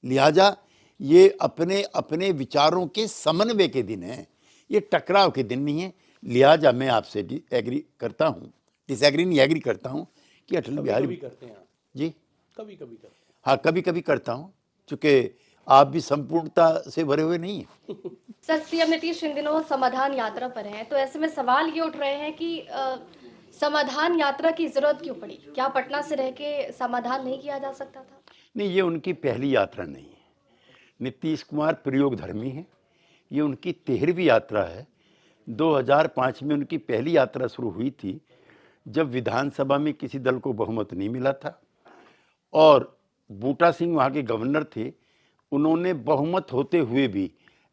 A: लिहाजा ये अपने अपने विचारों के समन्वय के दिन हैं, ये टकराव के दिन नहीं है। लिहाजा मैं आपसे एग्री करता हूँ, डिसएग्री नहीं, एग्री करता हूँ कि अटल बिहारी
B: करते हैं
A: जी,
B: कभी करते हैं।
A: हाँ कभी कभी करता हूँ, चूंकि आप भी संपूर्णता से भरे हुए नहीं हैं।
E: सर, सीएम नीतीश इन दिनों समाधान यात्रा पर हैं, तो ऐसे में सवाल ये उठ रहे हैं कि समाधान यात्रा की जरूरत क्यों पड़ी? क्या पटना से रह के समाधान नहीं किया जा सकता था?
A: नहीं, ये उनकी पहली यात्रा नहीं है। नीतीश कुमार प्रयोगधर्मी है, ये उनकी 13वीं यात्रा है। 2005 में उनकी पहली यात्रा शुरू हुई थी, जब विधानसभा में किसी दल को बहुमत नहीं मिला था और बूटा सिंह वहाँ के गवर्नर थे। उन्होंने बहुमत होते हुए भी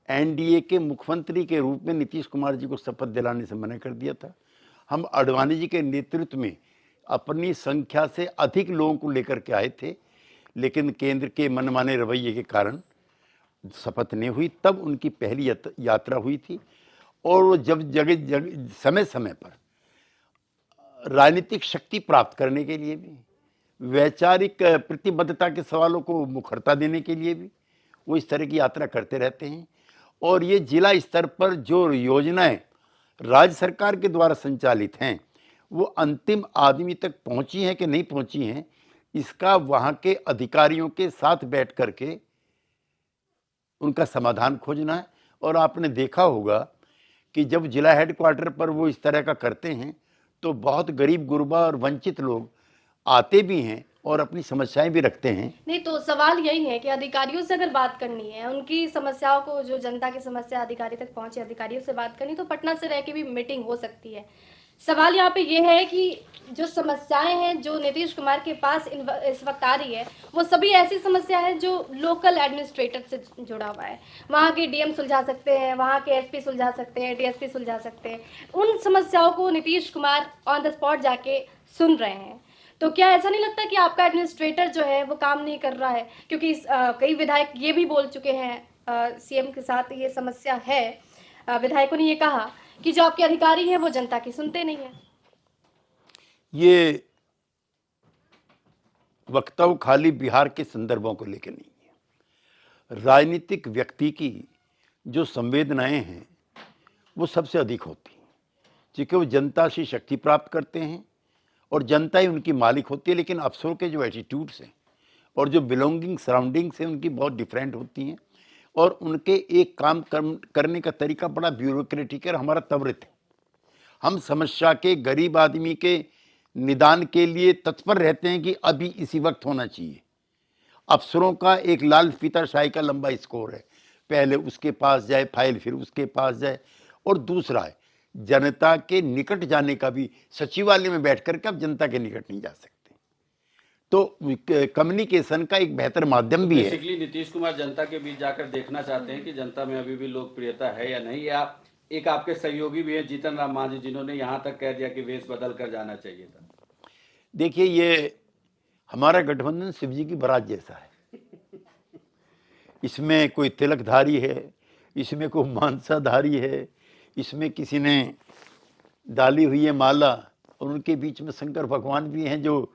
A: एनडीए के मुख्यमंत्री के रूप में नीतीश कुमार जी को शपथ दिलाने से मना कर दिया था। हम आडवाणी जी के नेतृत्व में अपनी संख्या से अधिक लोगों को लेकर के आए थे, लेकिन केंद्र के मनमाने रवैये के कारण शपथ नहीं हुई। तब उनकी पहली यात्रा हुई थी, और वो जब जगह समय समय पर राजनीतिक शक्ति प्राप्त करने के लिए भी, वैचारिक प्रतिबद्धता के सवालों को मुखरता देने के लिए भी वो इस तरह की यात्रा करते रहते हैं। और ये जिला स्तर पर जो योजनाएं राज्य सरकार के द्वारा संचालित हैं वो अंतिम आदमी तक पहुंची हैं कि नहीं पहुंची हैं, इसका वहां के अधिकारियों के साथ बैठ करके उनका समाधान खोजना है। और आपने देखा होगा कि जब जिला हेडक्वार्टर पर वो इस तरह का करते हैं तो बहुत गरीब गुरबा और वंचित लोग आते भी हैं और अपनी समस्याएं भी रखते हैं।
E: नहीं, तो सवाल यही है कि अधिकारियों से अगर बात करनी है, उनकी समस्याओं को, जो जनता की समस्या अधिकारी तक पहुंचे, अधिकारियों से बात करनी, तो पटना से रह के भी मीटिंग हो सकती है। सवाल यहाँ पे ये है कि जो समस्याएं हैं जो नीतीश कुमार के पास इस वक्त आ रही है, वो सभी ऐसी समस्या है जो लोकल एडमिनिस्ट्रेटर से जुड़ा हुआ है। वहाँ के डीएम सुलझा सकते हैं, वहाँ के एसपी सुलझा सकते हैं, डीएसपी सुलझा सकते हैं। उन समस्याओं को Nitish Kumar on the spot जाके सुन रहे हैं। तो क्या ऐसा नहीं लगता कि आपका एडमिनिस्ट्रेटर जो है वो काम नहीं कर रहा है? क्योंकि कई विधायक ये भी बोल चुके हैं, सीएम के साथ ये समस्या है, विधायकों ने ये कहा कि जो आपके अधिकारी हैं वो जनता की सुनते नहीं है।
A: ये वक्तव्य खाली बिहार के संदर्भों को लेकर नहीं है। राजनीतिक व्यक्ति की जो संवेदनाएं हैं वो सबसे अधिक होती हैं, क्योंकि वो जनता से शक्ति प्राप्त करते हैं और जनता ही उनकी मालिक होती है। लेकिन अफसरों के जो एटीट्यूड्स हैं और जो बिलोंगिंग सराउंडिंग्स हैं उनकी बहुत डिफरेंट होती हैं और उनके एक काम करने का तरीका बड़ा ब्यूरोक्रेटिक है और हमारा त्वरित है। हम समस्या के गरीब आदमी के निदान के लिए तत्पर रहते हैं कि अभी इसी वक्त होना चाहिए। अफसरों का एक लाल फीता शाही का लंबा स्कोर है, पहले उसके पास जाए फाइल, फिर उसके पास जाए। और दूसरा है जनता के निकट जाने का भी, सचिवालय में बैठ करके आप जनता के निकट नहीं जा सकते। तो कम्युनिकेशन का एक बेहतर माध्यम भी है।
D: बेसिकली नीतीश कुमार जनता के बीच जाकर देखना चाहते हैं कि जनता में अभी भी लोकप्रियता है या नहीं। या एक आपके सहयोगी भी हैं जीतन राम मांझी, जिन्होंने यहाँ तक कह दिया कि वेश बदल कर जाना चाहिए था।
A: देखिए, ये हमारा गठबंधन शिव जी की बारात जैसा है। इसमें कोई तिलकधारी है, इसमें कोई मानसाधारी है, इसमें किसी ने डाली हुई है माला, और उनके बीच में शंकर भगवान भी हैं जो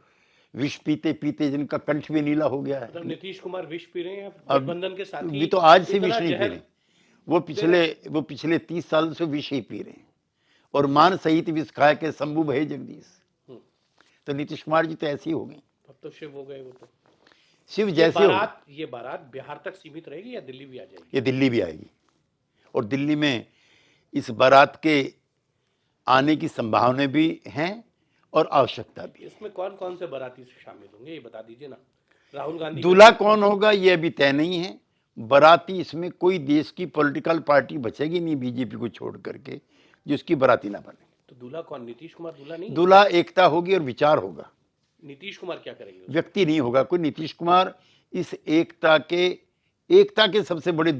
A: विष पीते पीते जिनका कंठ भी नीला हो गया है।
B: मतलब नीतीश कुमार विष पी रहे हैं
A: अब
B: गठबंधन के साथ
A: भी तो आज से विष नहीं पी रहे, वो पिछले 30 साल से विष ही पी रहे हैं और मान सहित विष खाए के शंभु भये जगदीश। तो नीतीश कुमार जी तो ऐसी हो गई,
B: अब तो शिव हो गए वो तो।
A: शिव जैसे हो।
B: ये बारात बिहार तक सीमित रहेगी या दिल्ली भी आ जाएगी?
A: ये दिल्ली भी आएगी और दिल्ली में इस बारात के आने की संभावना भी हैं और आवश्यकता भी है।
B: इसमें कौन कौन से बाराती शामिल होंगे ये बता दीजिए ना। राहुल गांधी
A: दूल्हा कौन होगा ये अभी तय नहीं है। बाराती इसमें कोई देश की पॉलिटिकल पार्टी बचेगी नहीं बीजेपी को छोड़ करके जिसकी बाराती ना बने।
B: तो दूल्हा कौन? नीतीश कुमार दूल्हा नहीं?
A: दूल्हा एकता होगी और विचार होगा।
B: नीतीश कुमार क्या करेंगे?
A: व्यक्ति नहीं होगा कोई। नीतीश कुमार इस एकता के सबसे बड़े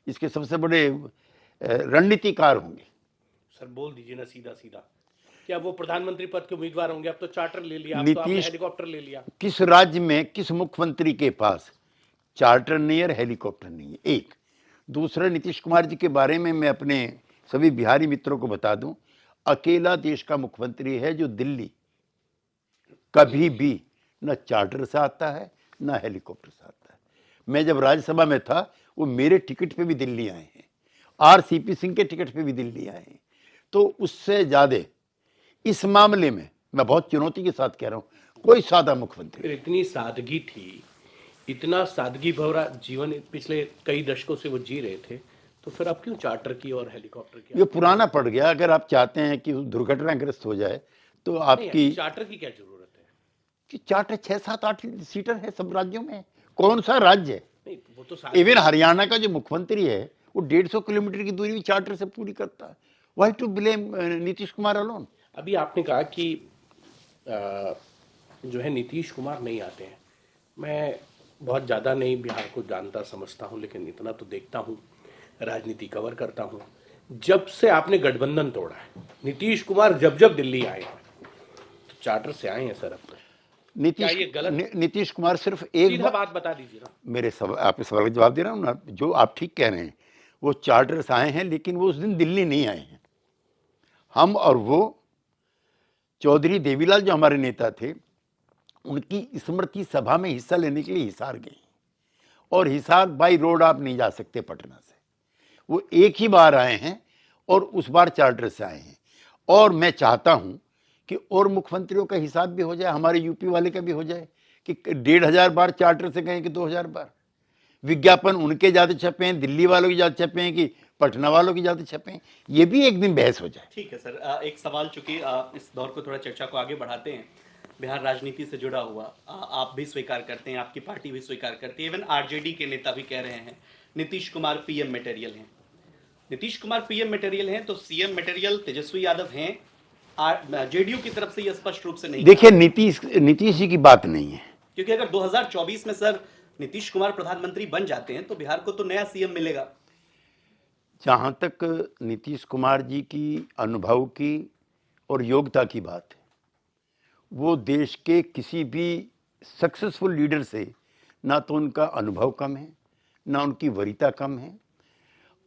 A: इसके सबसे बड़े रणनीतिकार होंगे।
B: सर बोल दीजिए ना सीधा सीधा, क्या वो प्रधानमंत्री पद के उम्मीदवार होंगे? अब तो चार्टर ले लिया, अब तो आपने हेलीकॉप्टर ले लिया।
A: किस राज्य में किस मुख्यमंत्री के पास चार्टर नहीं है, हेलीकॉप्टर नहीं है? एक। दूसरा, नीतीश कुमार जी के बारे में मैं अपने सभी बिहारी मित्रों को बता दूं, अकेला देश का मुख्यमंत्री है जो दिल्ली कभी भी न चार्टर से आता है न हेलीकॉप्टर से आता है। मैं जब राज्यसभा में था वो मेरे टिकट पे भी दिल्ली आए हैं, आरसीपी सिंह के टिकट पे भी दिल्ली आए हैं। तो उससे ज्यादा इस मामले में मैं बहुत चुनौती के साथ कह रहा हूं, कोई सादा मुख्यमंत्री।
B: इतनी सादगी थी, इतना सादगी भरा जीवन पिछले कई दशकों से वो जी रहे थे, तो फिर अब क्यों चार्टर की और हेलीकॉप्टर की?
A: ये पुराना पड़ गया। अगर आप चाहते हैं कि दुर्घटनाग्रस्त हो जाए तो आपकी
B: चार्टर की क्या जरूरत है?
A: कि चार्टर 6, 7, 8 सीटर है सब राज्यों में। कौन सा राज्य है?
B: नहीं वो तो
A: इवन हरियाणा का जो मुख्यमंत्री है वो 150 किलोमीटर की दूरी भी चार्टर से पूरी करता है। Why to blame Nitish Kumar alone?
B: अभी आपने कहा कि जो है नीतीश कुमार नहीं आते हैं। मैं बहुत ज़्यादा नहीं बिहार को जानता समझता हूं, लेकिन इतना तो देखता हूं, राजनीति कवर करता हूं। जब से आपने गठबंधन तोड़ा है, नीतीश कुमार जब दिल्ली आए हैं तो चार्टर से आए हैं। सर अब तक
A: नीतीश कुमार सिर्फ एक
B: बात बता दीजिए ना।
A: मेरे आपके सवाल का जवाब दे रहा हूँ ना, जो आप ठीक कह रहे हैं। वो चार्टर से आए हैं लेकिन वो उस दिन दिल्ली नहीं आए हैं। हम और वो चौधरी देवीलाल जो हमारे नेता थे उनकी स्मृति सभा में हिस्सा लेने के लिए हिसार गए, और हिसार बाई रोड आप नहीं जा सकते पटना से। वो एक ही बार आए हैं और उस बार चार्टर से आए हैं। और मैं चाहता हूं कि और मुख्यमंत्रियों का हिसाब भी हो जाए, हमारे यूपी वाले का भी हो जाए कि 1,500 बार चार्टर से कहें कि 2,000 बार। विज्ञापन उनके ज़्यादा छपे हैं, दिल्ली वालों की ज़्यादा छपे हैं कि पटना वालों की ज़्यादा छपे हैं, ये भी एक दिन बहस हो जाए।
C: ठीक है सर, एक सवाल, चूंकि इस दौर को थोड़ा चर्चा को आगे बढ़ाते हैं, बिहार राजनीति से जुड़ा हुआ, आप भी स्वीकार करते हैं, आपकी पार्टी भी स्वीकार करती है, इवन आरजेडी के नेता भी कह रहे हैं नीतीश कुमार पीएम मटेरियल हैं। नीतीश कुमार पीएम मटेरियल हैं तो सीएम मटेरियल तेजस्वी यादव हैं, जेडीयू की तरफ से ये स्पष्ट रूप से नहीं।
A: देखिए, नीतीश जी की बात नहीं है,
C: क्योंकि अगर 2024 में सर नीतीश कुमार प्रधानमंत्री बन जाते हैं तो बिहार को तो नया सीएम मिलेगा।
A: जहाँ तक नीतीश कुमार जी की अनुभव की और योग्यता की बात है, वो देश के किसी भी सक्सेसफुल लीडर से ना तो उनका अनुभव कम है, ना उनकी वरीयता कम है,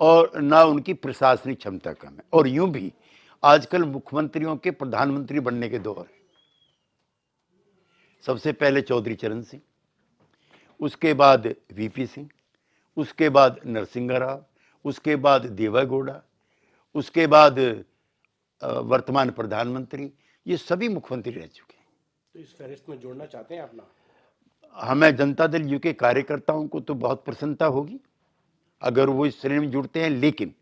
A: और ना उनकी प्रशासनिक क्षमता कम है। और यूं भी आजकल मुख्यमंत्रियों के प्रधानमंत्री बनने के दौर है। सबसे पहले चौधरी चरण सिंह, उसके बाद वीपी सिंह, उसके बाद नरसिंह राव, उसके बाद देवेगौड़ा, उसके बाद वर्तमान प्रधानमंत्री, ये सभी मुख्यमंत्री रह चुके हैं।
B: तो इस फहरिस्त में जोड़ना चाहते हैं अपना?
A: हमें जनता दल यू के कार्यकर्ताओं को तो बहुत प्रसन्नता होगी अगर वो इस श्रेणी में जुड़ते हैं, लेकिन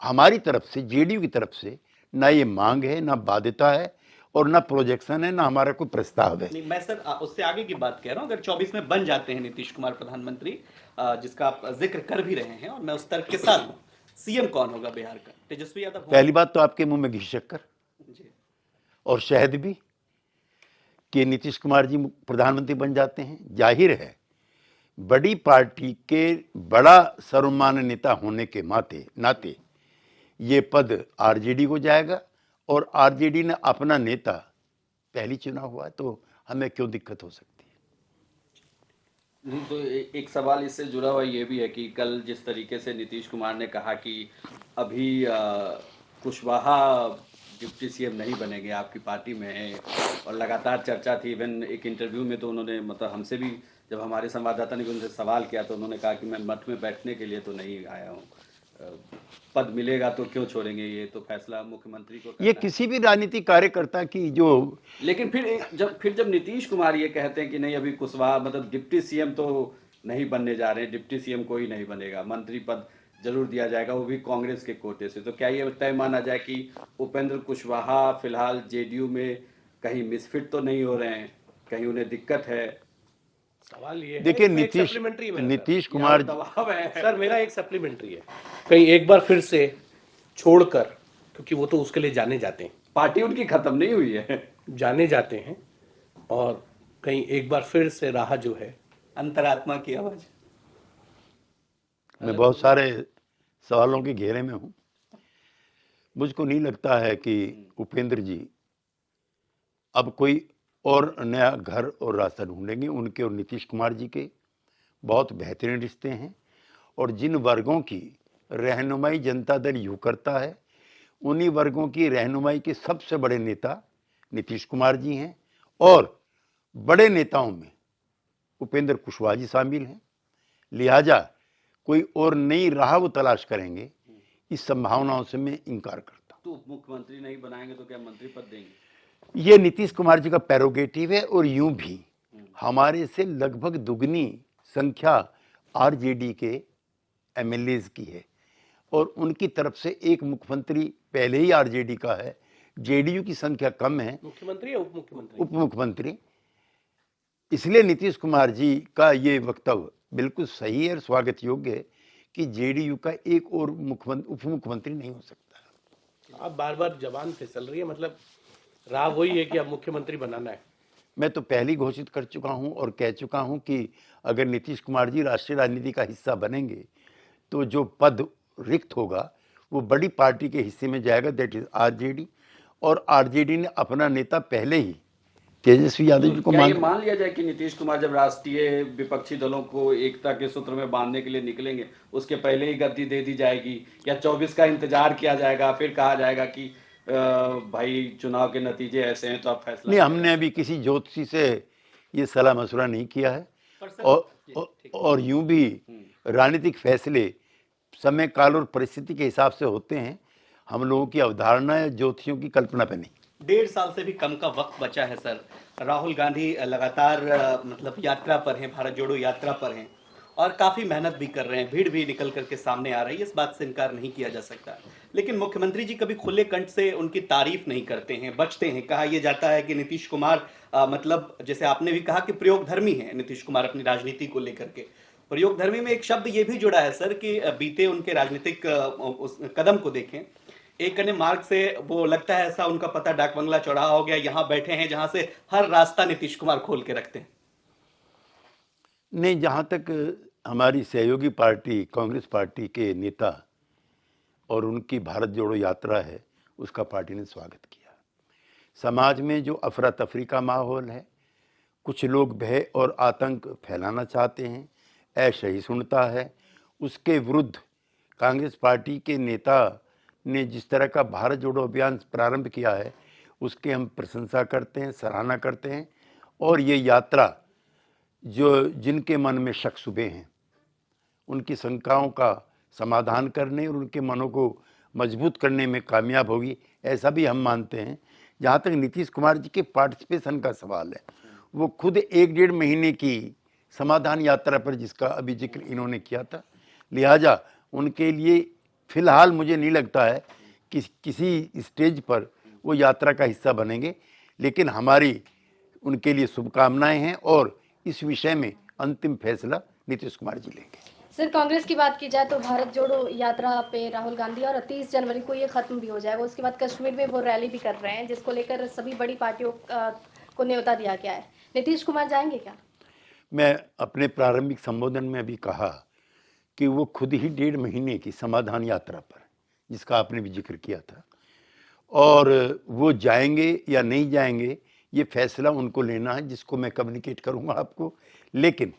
A: हमारी तरफ से, जेडीयू की तरफ से ना ये मांग है, ना बाध्यता है, और ना प्रोजेक्शन है, ना हमारा कोई प्रस्ताव है।
C: नहीं, मैं सर उससे आगे की बात कह रहा हूं। अगर 24 में बन जाते हैं नीतीश कुमार प्रधानमंत्री, जिसका आप जिक्र कर भी रहे हैं, और मैं उस तर्क के साथ हूं, सीएम कौन होगा बिहार का? तेजस्वी यादव होंगे?
A: पहली बात तो आपके मुंह में घी शक्कर
C: जी।
A: और शहद भी कि नीतीश कुमार जी प्रधानमंत्री बन जाते हैं। जाहिर है, बड़ी पार्टी के बड़ा सर्वमान्य नेता होने के नाते ये पद आरजेडी को जाएगा, और आरजेडी ने अपना नेता पहली चुना हुआ है, तो हमें क्यों दिक्कत हो सकती है।
D: नहीं तो एक सवाल इससे जुड़ा हुआ ये भी है कि कल जिस तरीके से नीतीश कुमार ने कहा कि अभी कुशवाहा डिप्टी सीएम नहीं बनेंगे, आपकी पार्टी में है, और लगातार चर्चा थी। इवन एक इंटरव्यू में तो उन्होंने, मतलब हमसे भी, जब हमारे संवाददाता ने उनसे सवाल किया तो उन्होंने कहा कि मैं मठ में बैठने के लिए तो नहीं आया हूँ, पद मिलेगा तो क्यों छोड़ेंगे, ये तो फैसला मुख्यमंत्री को करना
A: ये
D: है।
A: किसी भी राजनीतिक कार्यकर्ता की जो,
D: लेकिन फिर जब नीतीश कुमार ये कहते हैं कि नहीं, अभी कुशवाहा मतलब डिप्टी सीएम तो नहीं बनने जा रहे हैं, डिप्टी सीएम कोई नहीं बनेगा, मंत्री पद जरूर दिया जाएगा, वो भी कांग्रेस के कोटे से, तो क्या ये तय माना जाए कि उपेंद्र कुशवाहा फिलहाल जेडीयू में कहीं मिसफिट तो नहीं हो रहे हैं, कहीं उन्हें दिक्कत है?
B: सवाल ये है,
A: देखिए,
B: इसमें एक supplementary है
A: नीतीश कुमार
D: दबाव है
B: सर, मेरा एक सप्लीमेंट्री है, कहीं एक बार फिर से छोड़कर, क्योंकि वो तो उसके लिए जाने जाते हैं,
D: पार्टी उनकी खत्म नहीं हुई है,
B: जाने जाते हैं, और कहीं एक बार फिर से राह जो है,
C: अंतरात्मा की आवाज।
A: मैं बहुत सारे सवालों के घेरे में हूं। मुझको नहीं लगता है कि उपेंद्र जी अब कोई और नया घर और रास्ता ढूंढेंगे। उनके और नीतीश कुमार जी के बहुत बेहतरीन रिश्ते हैं, और जिन वर्गों की रहनुमाई जनता दल यूँ करता है, उन्हीं वर्गों की रहनुमाई के सबसे बड़े नेता नीतीश कुमार जी हैं, और बड़े नेताओं में उपेंद्र कुशवाहा जी शामिल हैं। लिहाजा कोई और नई राह वो तलाश करेंगे, इस संभावनाओं से मैं इनकार करता हूं।
D: तो मुख्यमंत्री नहीं बनाएंगे तो क्या मंत्री पद देंगे?
A: ये नीतीश कुमार जी का प्रेरोगेटिव है, और यूं भी हमारे से लगभग दुगनी संख्या आरजेडी के एमएलएज की है, और उनकी तरफ से एक मुख्यमंत्री पहले ही आरजेडी का है। जेडीयू की संख्या कम है,
B: मुख्यमंत्री या उप मुख्यमंत्री?
A: उप मुख्यमंत्री। इसलिए नीतीश कुमार जी का ये वक्तव्य बिल्कुल सही है और स्वागत योग्य है कि जेडीयू का एक और उप मुख्यमंत्री नहीं हो सकता।
B: आप बार बार जबान फिसल रही है, मतलब राह वही है कि अब मुख्यमंत्री बनाना है।
A: मैं तो पहले ही घोषित कर चुका हूं और कह चुका हूं कि अगर नीतीश कुमार जी राष्ट्रीय राजनीति का हिस्सा बनेंगे तो जो पद रिक्त होगा वो बड़ी पार्टी के हिस्से में जाएगा, दैट इज आरजेडी। और आरजेडी ने अपना नेता पहले ही तेजस्वी यादव जी को
D: क्या ये मान लिया जाए कि नीतीश कुमार जब राष्ट्रीय विपक्षी दलों को एकता के सूत्र में बांधने के लिए निकलेंगे, उसके पहले ही गद्दी दे दी जाएगी, या 24 का इंतजार किया जाएगा, फिर कहा जाएगा कि भाई चुनाव के नतीजे ऐसे हैं तो आप फैसला?
A: नहीं, हमने अभी किसी ज्योतिषी से ये सलाह मशवरा नहीं किया है, और यूं भी राजनीतिक फैसले समय काल और परिस्थिति के हिसाब से होते हैं। हम लोगों की अवधारणा या ज्योतिषियों की कल्पना पे नहीं।
C: 1.5 साल से भी कम का वक्त बचा है सर। राहुल गांधी लगातार मतलब यात्रा पर हैं, भारत जोड़ो यात्रा पर हैं और काफ़ी मेहनत भी कर रहे हैं, भीड़ भी निकल करके सामने आ रही है, इस बात से इनकार नहीं किया जा सकता। लेकिन मुख्यमंत्री जी कभी खुले कंठ से उनकी तारीफ नहीं करते हैं, बचते हैं। कहा यह जाता है कि नीतीश कुमार मतलब जैसे आपने भी कहा कि प्रयोगधर्मी है नीतीश कुमार अपनी राजनीति को लेकर के। प्रयोगधर्मी में एक शब्द ये भी जुड़ा है सर कि बीते उनके राजनीतिक उस कदम को देखें, एक अन्य मार्ग से वो लगता है ऐसा उनका पता डाक बंगला चौराहा हो गया, यहाँ बैठे हैं जहां से हर रास्ता नीतीश कुमार खोल के रखते हैं।
A: नहीं, जहाँ तक हमारी सहयोगी पार्टी कांग्रेस पार्टी के नेता और उनकी भारत जोड़ो यात्रा है, उसका पार्टी ने स्वागत किया। समाज में जो अफरा तफरी का माहौल है, कुछ लोग भय और आतंक फैलाना चाहते हैं, असहिष्णुता है, उसके विरुद्ध कांग्रेस पार्टी के नेता ने जिस तरह का भारत जोड़ो अभियान प्रारंभ किया है, उसके हम प्रशंसा करते हैं, सराहना करते हैं। और ये यात्रा जो जिनके मन में शक शुबे हैं, उनकी शंकाओं का समाधान करने और उनके मनों को मजबूत करने में कामयाब होगी, ऐसा भी हम मानते हैं। जहाँ तक नीतीश कुमार जी के पार्टिसिपेशन का सवाल है, वो खुद 1-1.5 महीने की समाधान यात्रा पर जिसका अभी जिक्र इन्होंने किया था, लिहाजा उनके लिए फिलहाल मुझे नहीं लगता है कि किसी स्टेज पर वो यात्रा का हिस्सा बनेंगे। लेकिन हमारी उनके लिए शुभकामनाएं हैं और इस विषय में अंतिम फैसला नीतीश कुमार जी लेंगे।
E: सर, कांग्रेस की बात की जाए तो भारत जोड़ो यात्रा पे राहुल गांधी और 30 जनवरी को ये खत्म भी हो जाएगा। उसके बाद कश्मीर में वो रैली भी कर रहे हैं, जिसको लेकर सभी बड़ी पार्टियों को न्योता दिया गया है। नीतीश कुमार जाएंगे क्या?
A: मैं अपने प्रारंभिक संबोधन में अभी कहा कि वो खुद ही 1.5 महीने की समाधान यात्रा पर, जिसका आपने भी जिक्र किया था, और वो जाएंगे या नहीं जाएंगे ये फैसला उनको लेना है, जिसको मैं कम्युनिकेट करूंगा आपको। लेकिन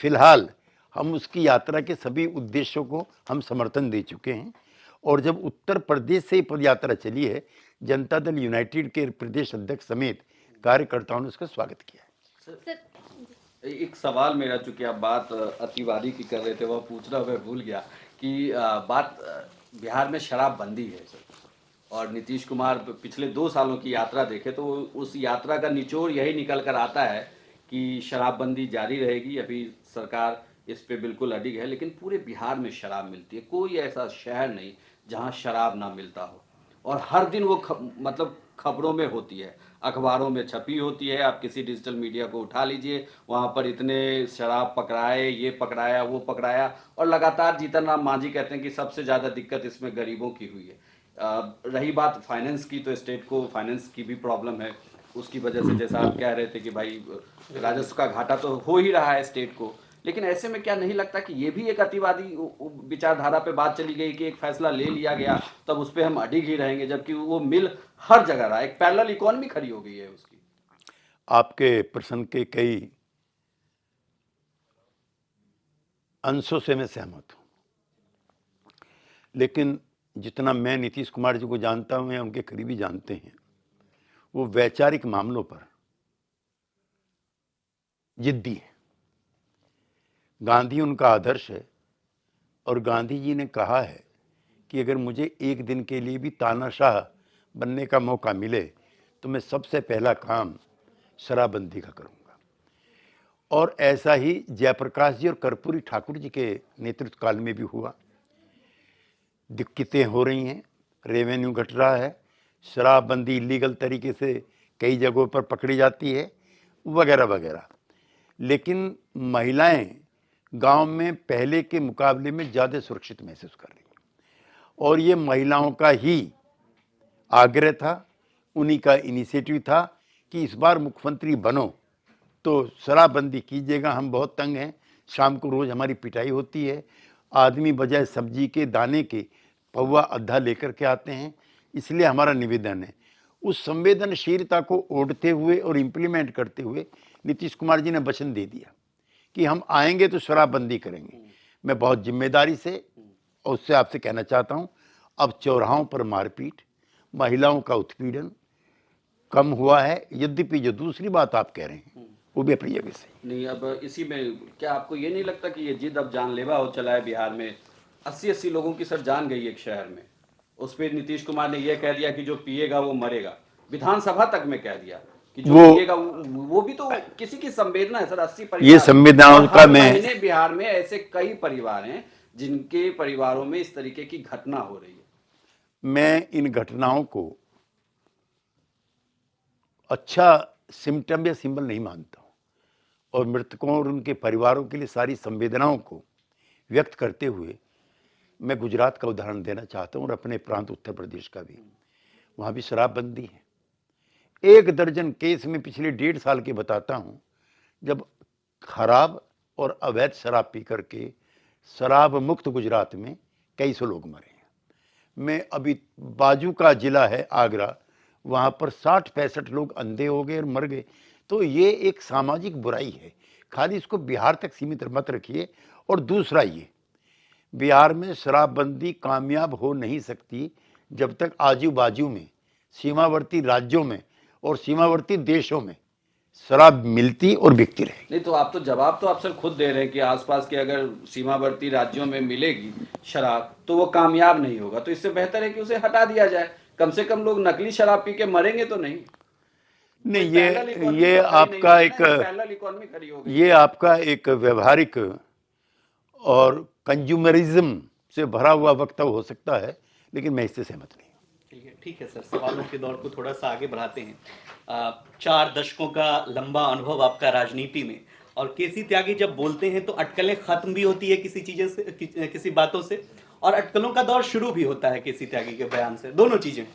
A: फिलहाल हम उसकी यात्रा के सभी उद्देश्यों को हम समर्थन दे चुके हैं। और जब उत्तर प्रदेश से पद यात्रा चली है, जनता दल यूनाइटेड के प्रदेश अध्यक्ष समेत कार्यकर्ताओं ने उसका स्वागत किया है।
E: सर,
D: एक सवाल मेरा, चूंकि आप बात अतिवादी की कर रहे थे, वह पूछना मैं भूल गया कि बात बिहार में शराबबंदी है सर, और नीतीश कुमार पिछले 2 सालों की यात्रा देखे तो उस यात्रा का निचोड़ यही निकल कर आता है कि शराबबंदी जारी रहेगी। अभी सरकार इस पे बिल्कुल अडिग है, लेकिन पूरे बिहार में शराब मिलती है। कोई ऐसा शहर नहीं जहां शराब ना मिलता हो, और हर दिन वो मतलब खबरों में होती है, अखबारों में छपी होती है। आप किसी डिजिटल मीडिया को उठा लीजिए, वहाँ पर इतने शराब पकड़ाए, ये पकड़ाया, वो पकड़ाया, और लगातार जीतन राम मांझी कहते हैं कि सबसे ज़्यादा दिक्कत इसमें गरीबों की हुई है। रही बात फाइनेंस की, तो स्टेट को फाइनेंस की भी प्रॉब्लम है। उसकी वजह से जैसा आप कह रहे थे कि भाई राजस्व का घाटा तो हो ही रहा है स्टेट को, लेकिन ऐसे में क्या नहीं लगता कि ये भी एक अतिवादी विचारधारा पे बात चली गई कि एक फैसला ले लिया गया तब उस पर हम अडिग ही रहेंगे, जबकि वो मिल हर जगह रहा, एक पैरेलल इकोनॉमी खड़ी हो गई है उसकी।
A: आपके प्रश्न के कई अंशों से मैं सहमत हूँ, लेकिन जितना मैं नीतीश कुमार जी को जानता हूँ या उनके करीबी जानते हैं, वो वैचारिक मामलों पर जिद्दी है। गांधी उनका आदर्श है, और गांधी जी ने कहा है कि अगर मुझे एक दिन के लिए भी तानाशाह बनने का मौका मिले तो मैं सबसे पहला काम शराबबंदी का करूंगा। और ऐसा ही जयप्रकाश जी और कर्पूरी ठाकुर जी के नेतृत्व काल में भी हुआ। दिक्कतें हो रही हैं, रेवेन्यू घट रहा है, शराबबंदी इलीगल तरीके से कई जगहों पर पकड़ी जाती है, वगैरह वगैरह। लेकिन महिलाएं गांव में पहले के मुकाबले में ज़्यादा सुरक्षित महसूस कर रही हैं, और ये महिलाओं का ही आग्रह था, उन्हीं का इनिशिएटिव था कि इस बार मुख्यमंत्री बनो तो शराबबंदी कीजिएगा, हम बहुत तंग हैं, शाम को रोज़ हमारी पिटाई होती है, आदमी बजाय सब्जी के दाने के पौवा अद्धा लेकर के आते हैं। इसलिए हमारा निवेदन है, उस संवेदनशीलता को ओढ़ते हुए और इम्प्लीमेंट करते हुए नीतीश कुमार जी ने वचन दे दिया कि हम आएंगे तो शराबबंदी करेंगे। मैं बहुत जिम्मेदारी से और उससे आपसे कहना चाहता हूं, अब चौराहों पर मारपीट, महिलाओं का उत्पीड़न कम हुआ है। यद्यपि जो दूसरी बात आप कह रहे हैं वो भी अप्रिय विषय
D: नहीं, अब इसी में क्या आपको ये नहीं लगता कि ये जिद अब जानलेवा हो चला है बिहार में? 80-80 लोगों की सर जान गई एक शहर में। उस पर नीतीश कुमार ने यह कह दिया कि जो पिएगा वो मरेगा। विधानसभा तक में कह दिया कि जो
A: वो-
D: पिएगा वो भी तो किसी की संवेदना है सर। 80 परिवार,
A: ये संवेदनाओं
D: और
A: का
D: हर
A: मैं-
D: महीने बिहार में ऐसे कई परिवार हैं जिनके परिवारों में इस तरीके की घटना हो रही है।
A: मैं इन घटनाओं को अच्छा सिम्टम या सिंबल नहीं मानता हूँ, और मृतकों और उनके परिवारों के लिए सारी संवेदनाओं को व्यक्त करते हुए मैं गुजरात का उदाहरण देना चाहता हूँ, और अपने प्रांत उत्तर प्रदेश का भी। वहाँ भी शराबबंदी है। 1 दर्जन केस में पिछले 1.5 साल के बताता हूँ, जब खराब और अवैध शराब पी करके शराब मुक्त गुजरात में कई सौ लोग मरे हैं। मैं अभी बाजू का जिला है आगरा, वहाँ पर 60-65 लोग अंधे हो गए और मर गए। तो ये एक सामाजिक बुराई है, खाली इसको बिहार तक सीमित मत रखिए। और दूसरा ये, बिहार में शराबबंदी कामयाब हो नहीं सकती जब तक आजू बाजू में सीमावर्ती राज्यों में और सीमावर्ती देशों में शराब मिलती और बिकती रहे।
D: नहीं तो आप तो जवाब तो आप सर खुद दे रहे हैं कि आसपास के अगर सीमावर्ती राज्यों में मिलेगी शराब तो वो कामयाब नहीं होगा, तो इससे बेहतर है कि उसे हटा दिया जाए। कम से कम लोग नकली शराब पी के मरेंगे तो नहीं।
A: नहीं,
D: पैरेलल इकोनॉमी
A: ये
D: तो खड़ी
A: आपका
D: नहीं
A: एक
D: होती ना, पैरेलल इकोनॉमी खड़ी हो गई।
A: ये आपका एक व्यवहारिक और कंज्यूमरिज्म से भरा हुआ वक्तव्य हो सकता है, लेकिन मैं इससे सहमत नहीं हूँ।
C: ठीक है सर, सवालों के दौर को थोड़ा सा आगे बढ़ाते हैं। 4 दशकों का लंबा अनुभव आपका राजनीति में, और केसी त्यागी जब बोलते हैं तो अटकलें खत्म भी होती है किसी चीजें से, किसी बातों से, और अटकलों का दौर शुरू भी होता है केसी त्यागी के बयान से। दोनों चीजें।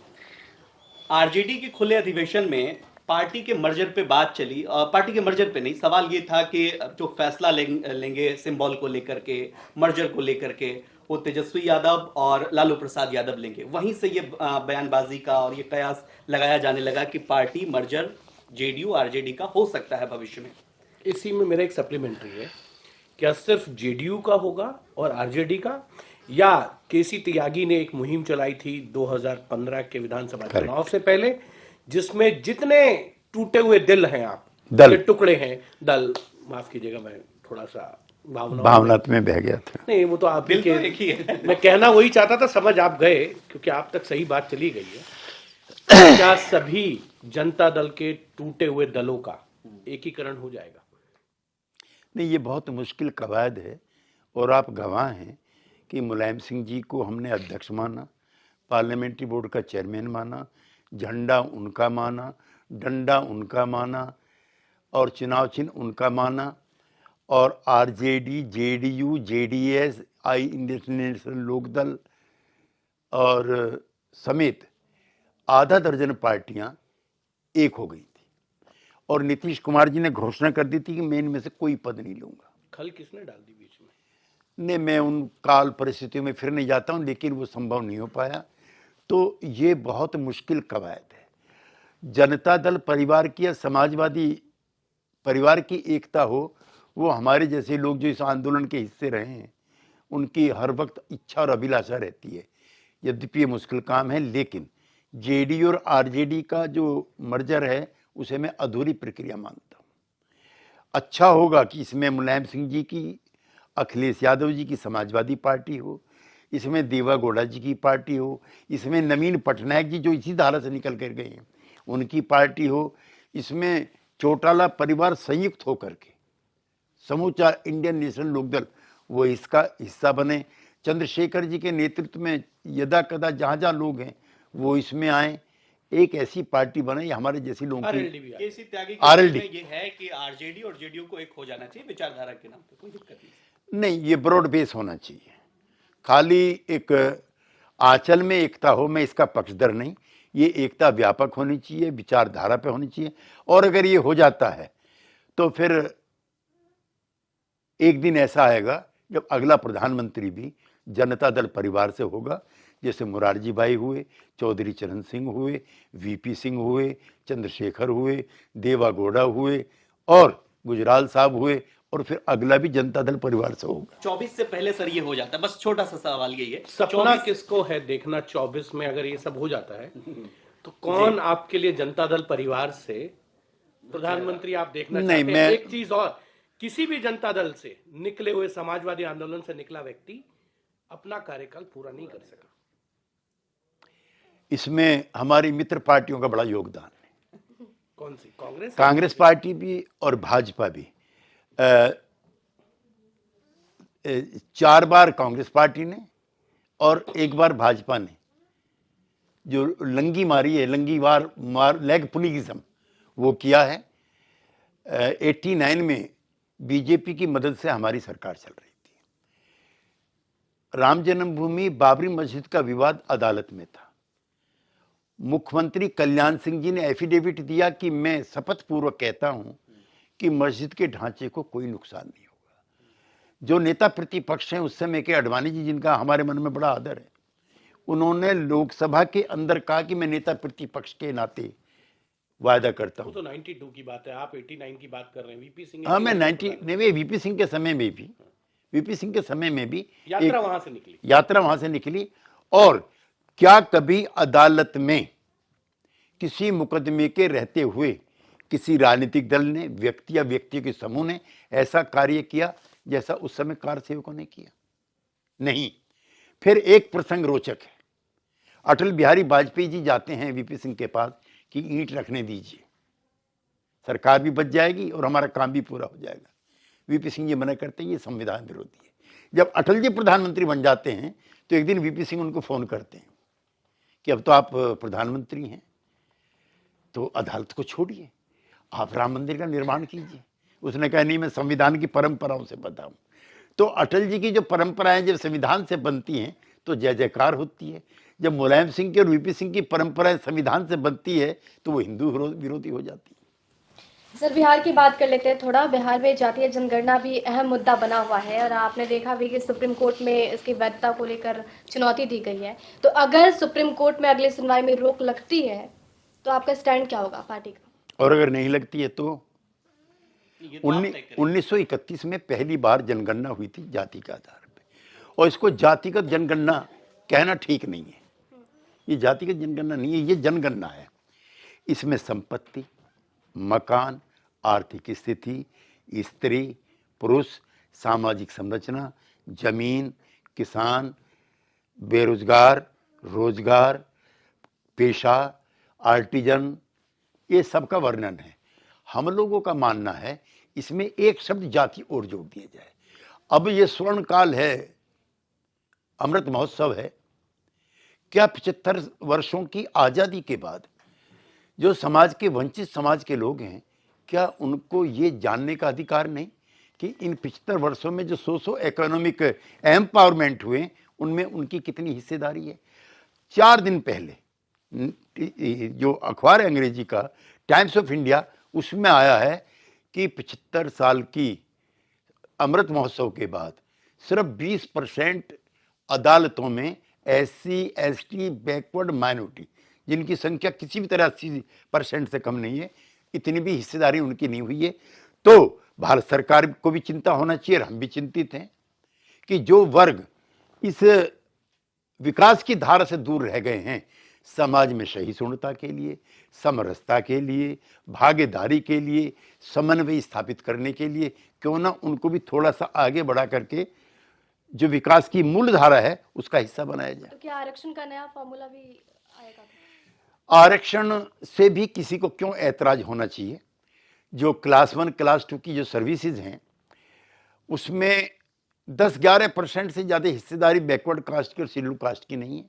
C: आरजेडी के खुले अधिवेशन में पार्टी के मर्जर पे बात चली, पार्टी के मर्जर पे नहीं, सवाल ये था कि जो फैसला लेंगे सिंबल को लेकर के, मर्जर को लेकर के, वो तेजस्वी यादव और लालू प्रसाद यादव लेंगे। वहीं से ये बयानबाजी का और ये कयास लगाया जाने लगा कि पार्टी मर्जर जेडीयू आरजेडी का हो सकता है भविष्य में।
B: इसी में मेरा एक सप्लीमेंट्री है, क्या सिर्फ जेडीयू का होगा और आरजेडी का, या केसी त्यागी ने एक मुहिम चलाई थी 2015 के विधानसभा चुनाव से पहले, जिसमें जितने टूटे हुए दिल हैं, आप
A: दल।
B: के टुकड़े हैं, दल, माफ कीजिएगा मैं थोड़ा सा
A: भावनात्मक में बह गया था।
B: नहीं, वो तो आप
C: दिल
B: के
C: तो एक ही है।
B: मैं कहना वही चाहता था, समझ आप गए, क्योंकि आप तक सही बात चली गई है। क्या सभी जनता दल के टूटे हुए दलों का एकीकरण हो जाएगा?
A: नहीं, ये बहुत मुश्किल कवायद है, और आप गवाह हैं कि मुलायम सिंह जी को हमने अध्यक्ष माना, पार्लियामेंट्री बोर्ड का चेयरमैन माना, झंडा उनका माना, डंडा उनका माना, और चुनाव चिन्ह उनका माना, और RJD, JDU, JDS, Indian National Lokdal और समेत आधा दर्जन पार्टियां एक हो गई थी, और नीतीश कुमार जी ने घोषणा कर दी थी कि मैं इनमें से कोई पद नहीं लूंगा।
B: खल किसने डाल दी बीच में?
A: नहीं, मैं उन काल परिस्थितियों में फिर नहीं जाता हूं, लेकिन वो संभव नहीं हो पाया। तो ये बहुत मुश्किल कवायद है। जनता दल परिवार की या समाजवादी परिवार की एकता हो, वो हमारे जैसे लोग जो इस आंदोलन के हिस्से रहे हैं, उनकी हर वक्त इच्छा और अभिलाषा रहती है। यद्यपि ये मुश्किल काम है, लेकिन जेडीयू और आरजेडी का जो मर्जर है, उसे मैं अधूरी प्रक्रिया मानता हूँ। अच्छा होगा कि इसमें मुलायम सिंह जी की, अखिलेश यादव जी की समाजवादी पार्टी हो, इसमें देवा गौड़ा जी की पार्टी हो, इसमें नवीन पटनायक जी जो इसी धारा से निकल कर गए हैं उनकी पार्टी हो, इसमें चौटाला परिवार संयुक्त होकर के समूचा इंडियन नेशनल लोकदल वो इसका हिस्सा बने, चंद्रशेखर जी के नेतृत्व में यदा कदा जहाँ जहाँ लोग हैं वो इसमें आए, एक ऐसी पार्टी बने, हमारे जैसे लोगों की।
C: केसी त्यागी
A: RLD
C: में ये है कि आरजेडी और जेडीयू को एक हो जाना चाहिए विचारधारा के नाम पे, कोई दिक्कत नहीं।
A: नहीं, ये ब्रॉड बेस होना चाहिए, खाली एक आंचल में एकता हो, मैं इसका पक्षधर नहीं। ये एकता व्यापक होनी चाहिए, विचारधारा पे होनी चाहिए, और अगर ये हो जाता है तो फिर एक दिन ऐसा आएगा जब अगला प्रधानमंत्री भी जनता दल परिवार से होगा, जैसे मुरारजी भाई हुए, चौधरी चरण सिंह हुए, वीपी सिंह हुए, चंद्रशेखर हुए, देवा गौड़ा हुए, और गुजराल साहब हुए, और फिर अगला भी जनता दल परिवार से होगा।
C: 24 से पहले सर ये हो जाता है। बस छोटा सा सवाल यही है,
B: सपना
C: 24
B: किसको है देखना 24 में अगर ये सब हो जाता है तो कौन आपके लिए जनता दल परिवार से प्रधानमंत्री आप देखना
A: नहीं,
B: चाहते हैं?
A: मैं-
B: एक चीज और, किसी भी जनता दल से निकले हुए समाजवादी आंदोलन से निकला व्यक्ति अपना कार्यकाल पूरा नहीं कर सका।
A: इसमें हमारी मित्र पार्टियों का बड़ा योगदान है।
B: कौन सी? कांग्रेस?
A: कांग्रेस पार्टी भी और भाजपा भी। 4 बार कांग्रेस पार्टी ने और 1 बार भाजपा ने जो लंगी मारी है, लंगी मार लेग पुलिंगिज्म वो किया है। 89 में बीजेपी की मदद से हमारी सरकार चल रही थी। राम जन्मभूमि बाबरी मस्जिद का विवाद अदालत में था। मुख्यमंत्री कल्याण सिंह जी ने एफिडेविट दिया कि मैं शपथ पूर्वक कहता हूं कि मस्जिद के ढांचे को कोई नुकसान नहीं होगा। जो नेता प्रतिपक्ष हैं उस समय के अडवाणी जी, जिनका हमारे मन में बड़ा आदर है, उन्होंने लोकसभा के अंदर कहा कि मैं नेता प्रतिपक्ष के नाते वायदा करता हूं।
B: वो तो 92 की बात है, आप 89 की बात कर रहे हैं। वीपी सिंह,
A: हाँ, मैं 90 नहीं, वीपी सिंह के समय में भी, वीपी सिंह के समय में भी
B: यात्रा वहां से निकली।
A: यात्रा वहां से निकली। और क्या कभी अदालत में किसी मुकदमे के रहते हुए किसी राजनीतिक दल ने, व्यक्ति या व्यक्तियों के समूह ने ऐसा कार्य किया जैसा उस समय कार सेवकों ने किया? नहीं। फिर एक प्रसंग रोचक है। अटल बिहारी वाजपेयी जी जाते हैं वीपी सिंह के पास कि ईंट रखने दीजिए, सरकार भी बच जाएगी और हमारा काम भी पूरा हो जाएगा। वीपी सिंह जी मना करते हैं, ये संविधान विरोधी है। जब अटल जी प्रधानमंत्री बन जाते हैं तो एक दिन वीपी सिंह उनको फोन करते हैं कि अब तो आप प्रधानमंत्री हैं, तो अदालत को छोड़िए, आप राम मंदिर का निर्माण कीजिए। उसने कहा नहीं, मैं संविधान की परंपराओं से बंधा हूं। तो अटल जी की जो परंपराएं जब संविधान से बनती हैं तो जय जयकार होती है। जब मुलायम सिंह की और वीपी सिंह की परंपराएं संविधान से बनती है तो वो हिंदू विरोधी हो जाती है।
E: सर, बिहार की बात कर लेते हैं थोड़ा। बिहार में जातीय जनगणना भी अहम मुद्दा बना हुआ है और आपने देखा भी कि सुप्रीम कोर्ट में इसकी वैधता को लेकर चुनौती दी गई है। तो अगर सुप्रीम कोर्ट में अगली सुनवाई में रोक लगती है तो आपका स्टैंड क्या होगा पार्टी का?
A: और अगर नहीं लगती है तो 1931 में पहली बार जनगणना हुई थी जाति के आधार पे, और इसको जातिगत जनगणना कहना ठीक नहीं है। ये जातिगत जनगणना नहीं है, ये जनगणना है। इसमें संपत्ति, मकान, आर्थिक स्थिति, स्त्री, पुरुष, सामाजिक संरचना, जमीन, किसान, बेरोजगार, रोजगार, पेशा, आर्टिजन, ये सब का वर्णन है। हम लोगों का मानना है इसमें एक शब्द जाति और जोड़ दिया जाए। अब ये स्वर्ण काल है, अमृत महोत्सव है। क्या 75 वर्षों की आजादी के बाद जो समाज के वंचित समाज के लोग हैं, क्या उनको ये जानने का अधिकार नहीं कि इन 75 वर्षों में जो सोशो इकोनॉमिक एम्पावरमेंट हुए उनमें उनकी कितनी हिस्सेदारी है? 4 दिन पहले जो अखबार है अंग्रेजी का टाइम्स ऑफ इंडिया, उसमें आया है कि 75 साल की अमृत महोत्सव के बाद सिर्फ 20% अदालतों में SC, ST, बैकवर्ड माइनॉरिटी, जिनकी संख्या किसी भी तरह 80% से कम नहीं है, इतनी भी हिस्सेदारी उनकी नहीं हुई है। तो भारत सरकार को भी चिंता होना चाहिए और हम भी चिंतित हैं कि जो वर्ग इस विकास की धारा से दूर रह गए हैं, समाज में सहिष्णुता के लिए, समरसता के लिए, भागीदारी के लिए, समन्वय स्थापित करने के लिए, क्यों ना उनको भी थोड़ा सा आगे बढ़ा करके जो विकास की मूल धारा है उसका हिस्सा बनाया जाए।
E: तो क्या आरक्षण का नया फॉर्मूला भी आएगा?
A: आरक्षण से भी किसी को क्यों ऐतराज होना चाहिए? जो क्लास 1, क्लास 2 की जो सर्विसेज हैं उसमें 10-11% से ज़्यादा हिस्सेदारी बैकवर्ड कास्ट की और शेड्यूल कास्ट की नहीं है।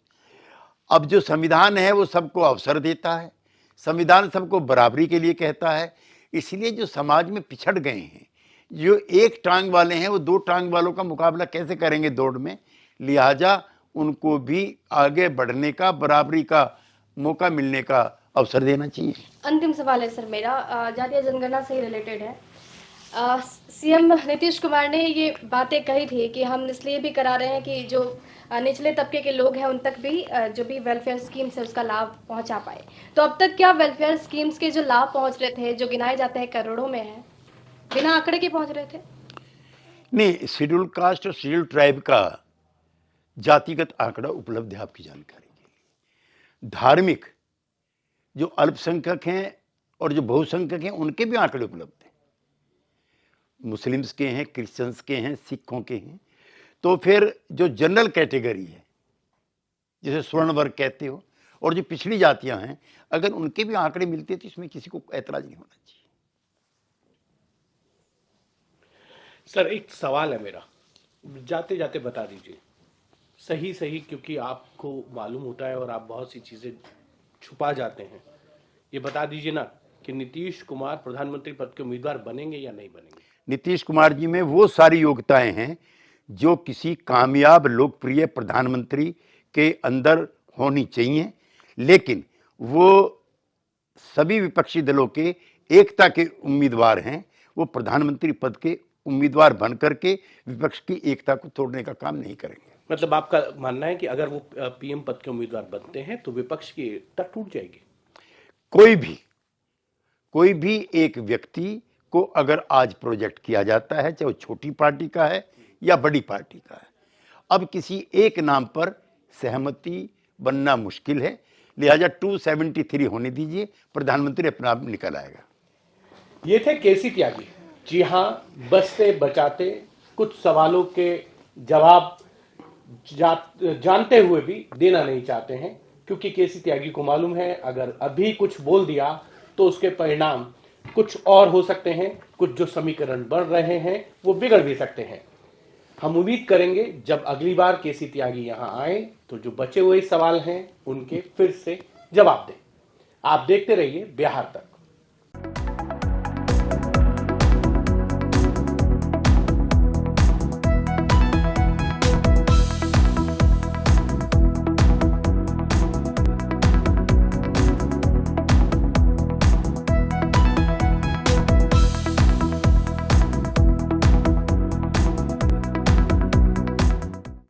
A: अब जो संविधान है वो सबको अवसर देता है, संविधान सबको बराबरी के लिए कहता है। इसलिए जो समाज में पिछड़ गए हैं, जो एक टांग वाले हैं, वो 2 टांग वालों का मुकाबला कैसे करेंगे दौड़ में? लिहाजा उनको भी आगे बढ़ने का, बराबरी का मौका मिलने का अवसर देना चाहिए।
E: अंतिम सवाल है सर मेरा, जातीय जनगणना से ही रिलेटेड है। सीएम नीतीश कुमार ने ये बातें कही थी कि हम इसलिए भी करा रहे हैं कि जो निचले तबके के लोग हैं उन तक भी जो भी वेलफेयर स्कीम्स है उसका लाभ पहुंचा पाए। तो अब तक क्या वेलफेयर स्कीम्स के जो लाभ पहुंच रहे थे, जो गिनाए जाते हैं करोड़ों में है, बिना आंकड़े के पहुंच रहे थे?
A: नहीं, शेड्यूल कास्ट और शेड्यूल ट्राइब का जातिगत आंकड़ा उपलब्ध है आपकी जानकारी के लिए। धार्मिक जो अल्पसंख्यक हैं और जो बहुसंख्यक हैं उनके भी आंकड़े उपलब्ध हैं, मुस्लिम्स के हैं, क्रिश्चियंस के हैं, सिखों के हैं। तो फिर जो जनरल कैटेगरी है, जिसे स्वर्ण वर्ग कहते हो, और जो पिछड़ी जातियां हैं, अगर उनके भी आंकड़े मिलते तो इसमें किसी को ऐतराज नहीं होना चाहिए।
B: सर एक सवाल है मेरा, जाते जाते बता दीजिए, सही सही, क्योंकि आपको मालूम होता है और आप बहुत सी चीजें छुपा जाते हैं, ये बता दीजिए ना कि नीतीश कुमार प्रधानमंत्री पद के उम्मीदवार बनेंगे या नहीं बनेंगे?
A: नीतीश कुमार जी में वो सारी योग्यताएं हैं जो किसी कामयाब लोकप्रिय प्रधानमंत्री के अंदर होनी चाहिए, लेकिन वो सभी विपक्षी दलों के एकता के उम्मीदवार हैं। वो प्रधानमंत्री पद के उम्मीदवार बन करके विपक्ष की एकता को तोड़ने का काम नहीं करेंगे।
B: मतलब आपका मानना है कि अगर वो पीएम पद के उम्मीदवार बनते हैं तो विपक्ष की एकता टूट जाएगी?
A: कोई भी एक व्यक्ति को अगर आज प्रोजेक्ट किया जाता है, चाहे वो छोटी पार्टी का है या बड़ी पार्टी का है, अब किसी एक नाम पर सहमति बनना मुश्किल है, लिहाजा 273 होने दीजिए, प्रधानमंत्री अपने आप निकल आएगा।
B: ये थे केसी त्यागी। जी हाँ, बचते बचाते कुछ सवालों के जवाब जानते हुए भी देना नहीं चाहते हैं, क्योंकि केसी त्यागी को मालूम है अगर अभी कुछ बोल दिया तो उसके परिणाम कुछ और हो सकते हैं, कुछ जो समीकरण बढ़ रहे हैं वो बिगड़ भी सकते हैं। हम उम्मीद करेंगे जब अगली बार केसी त्यागी यहां आए तो जो बचे हुए सवाल हैं उनके फिर से जवाब दें। आप देखते रहिए बिहार तक।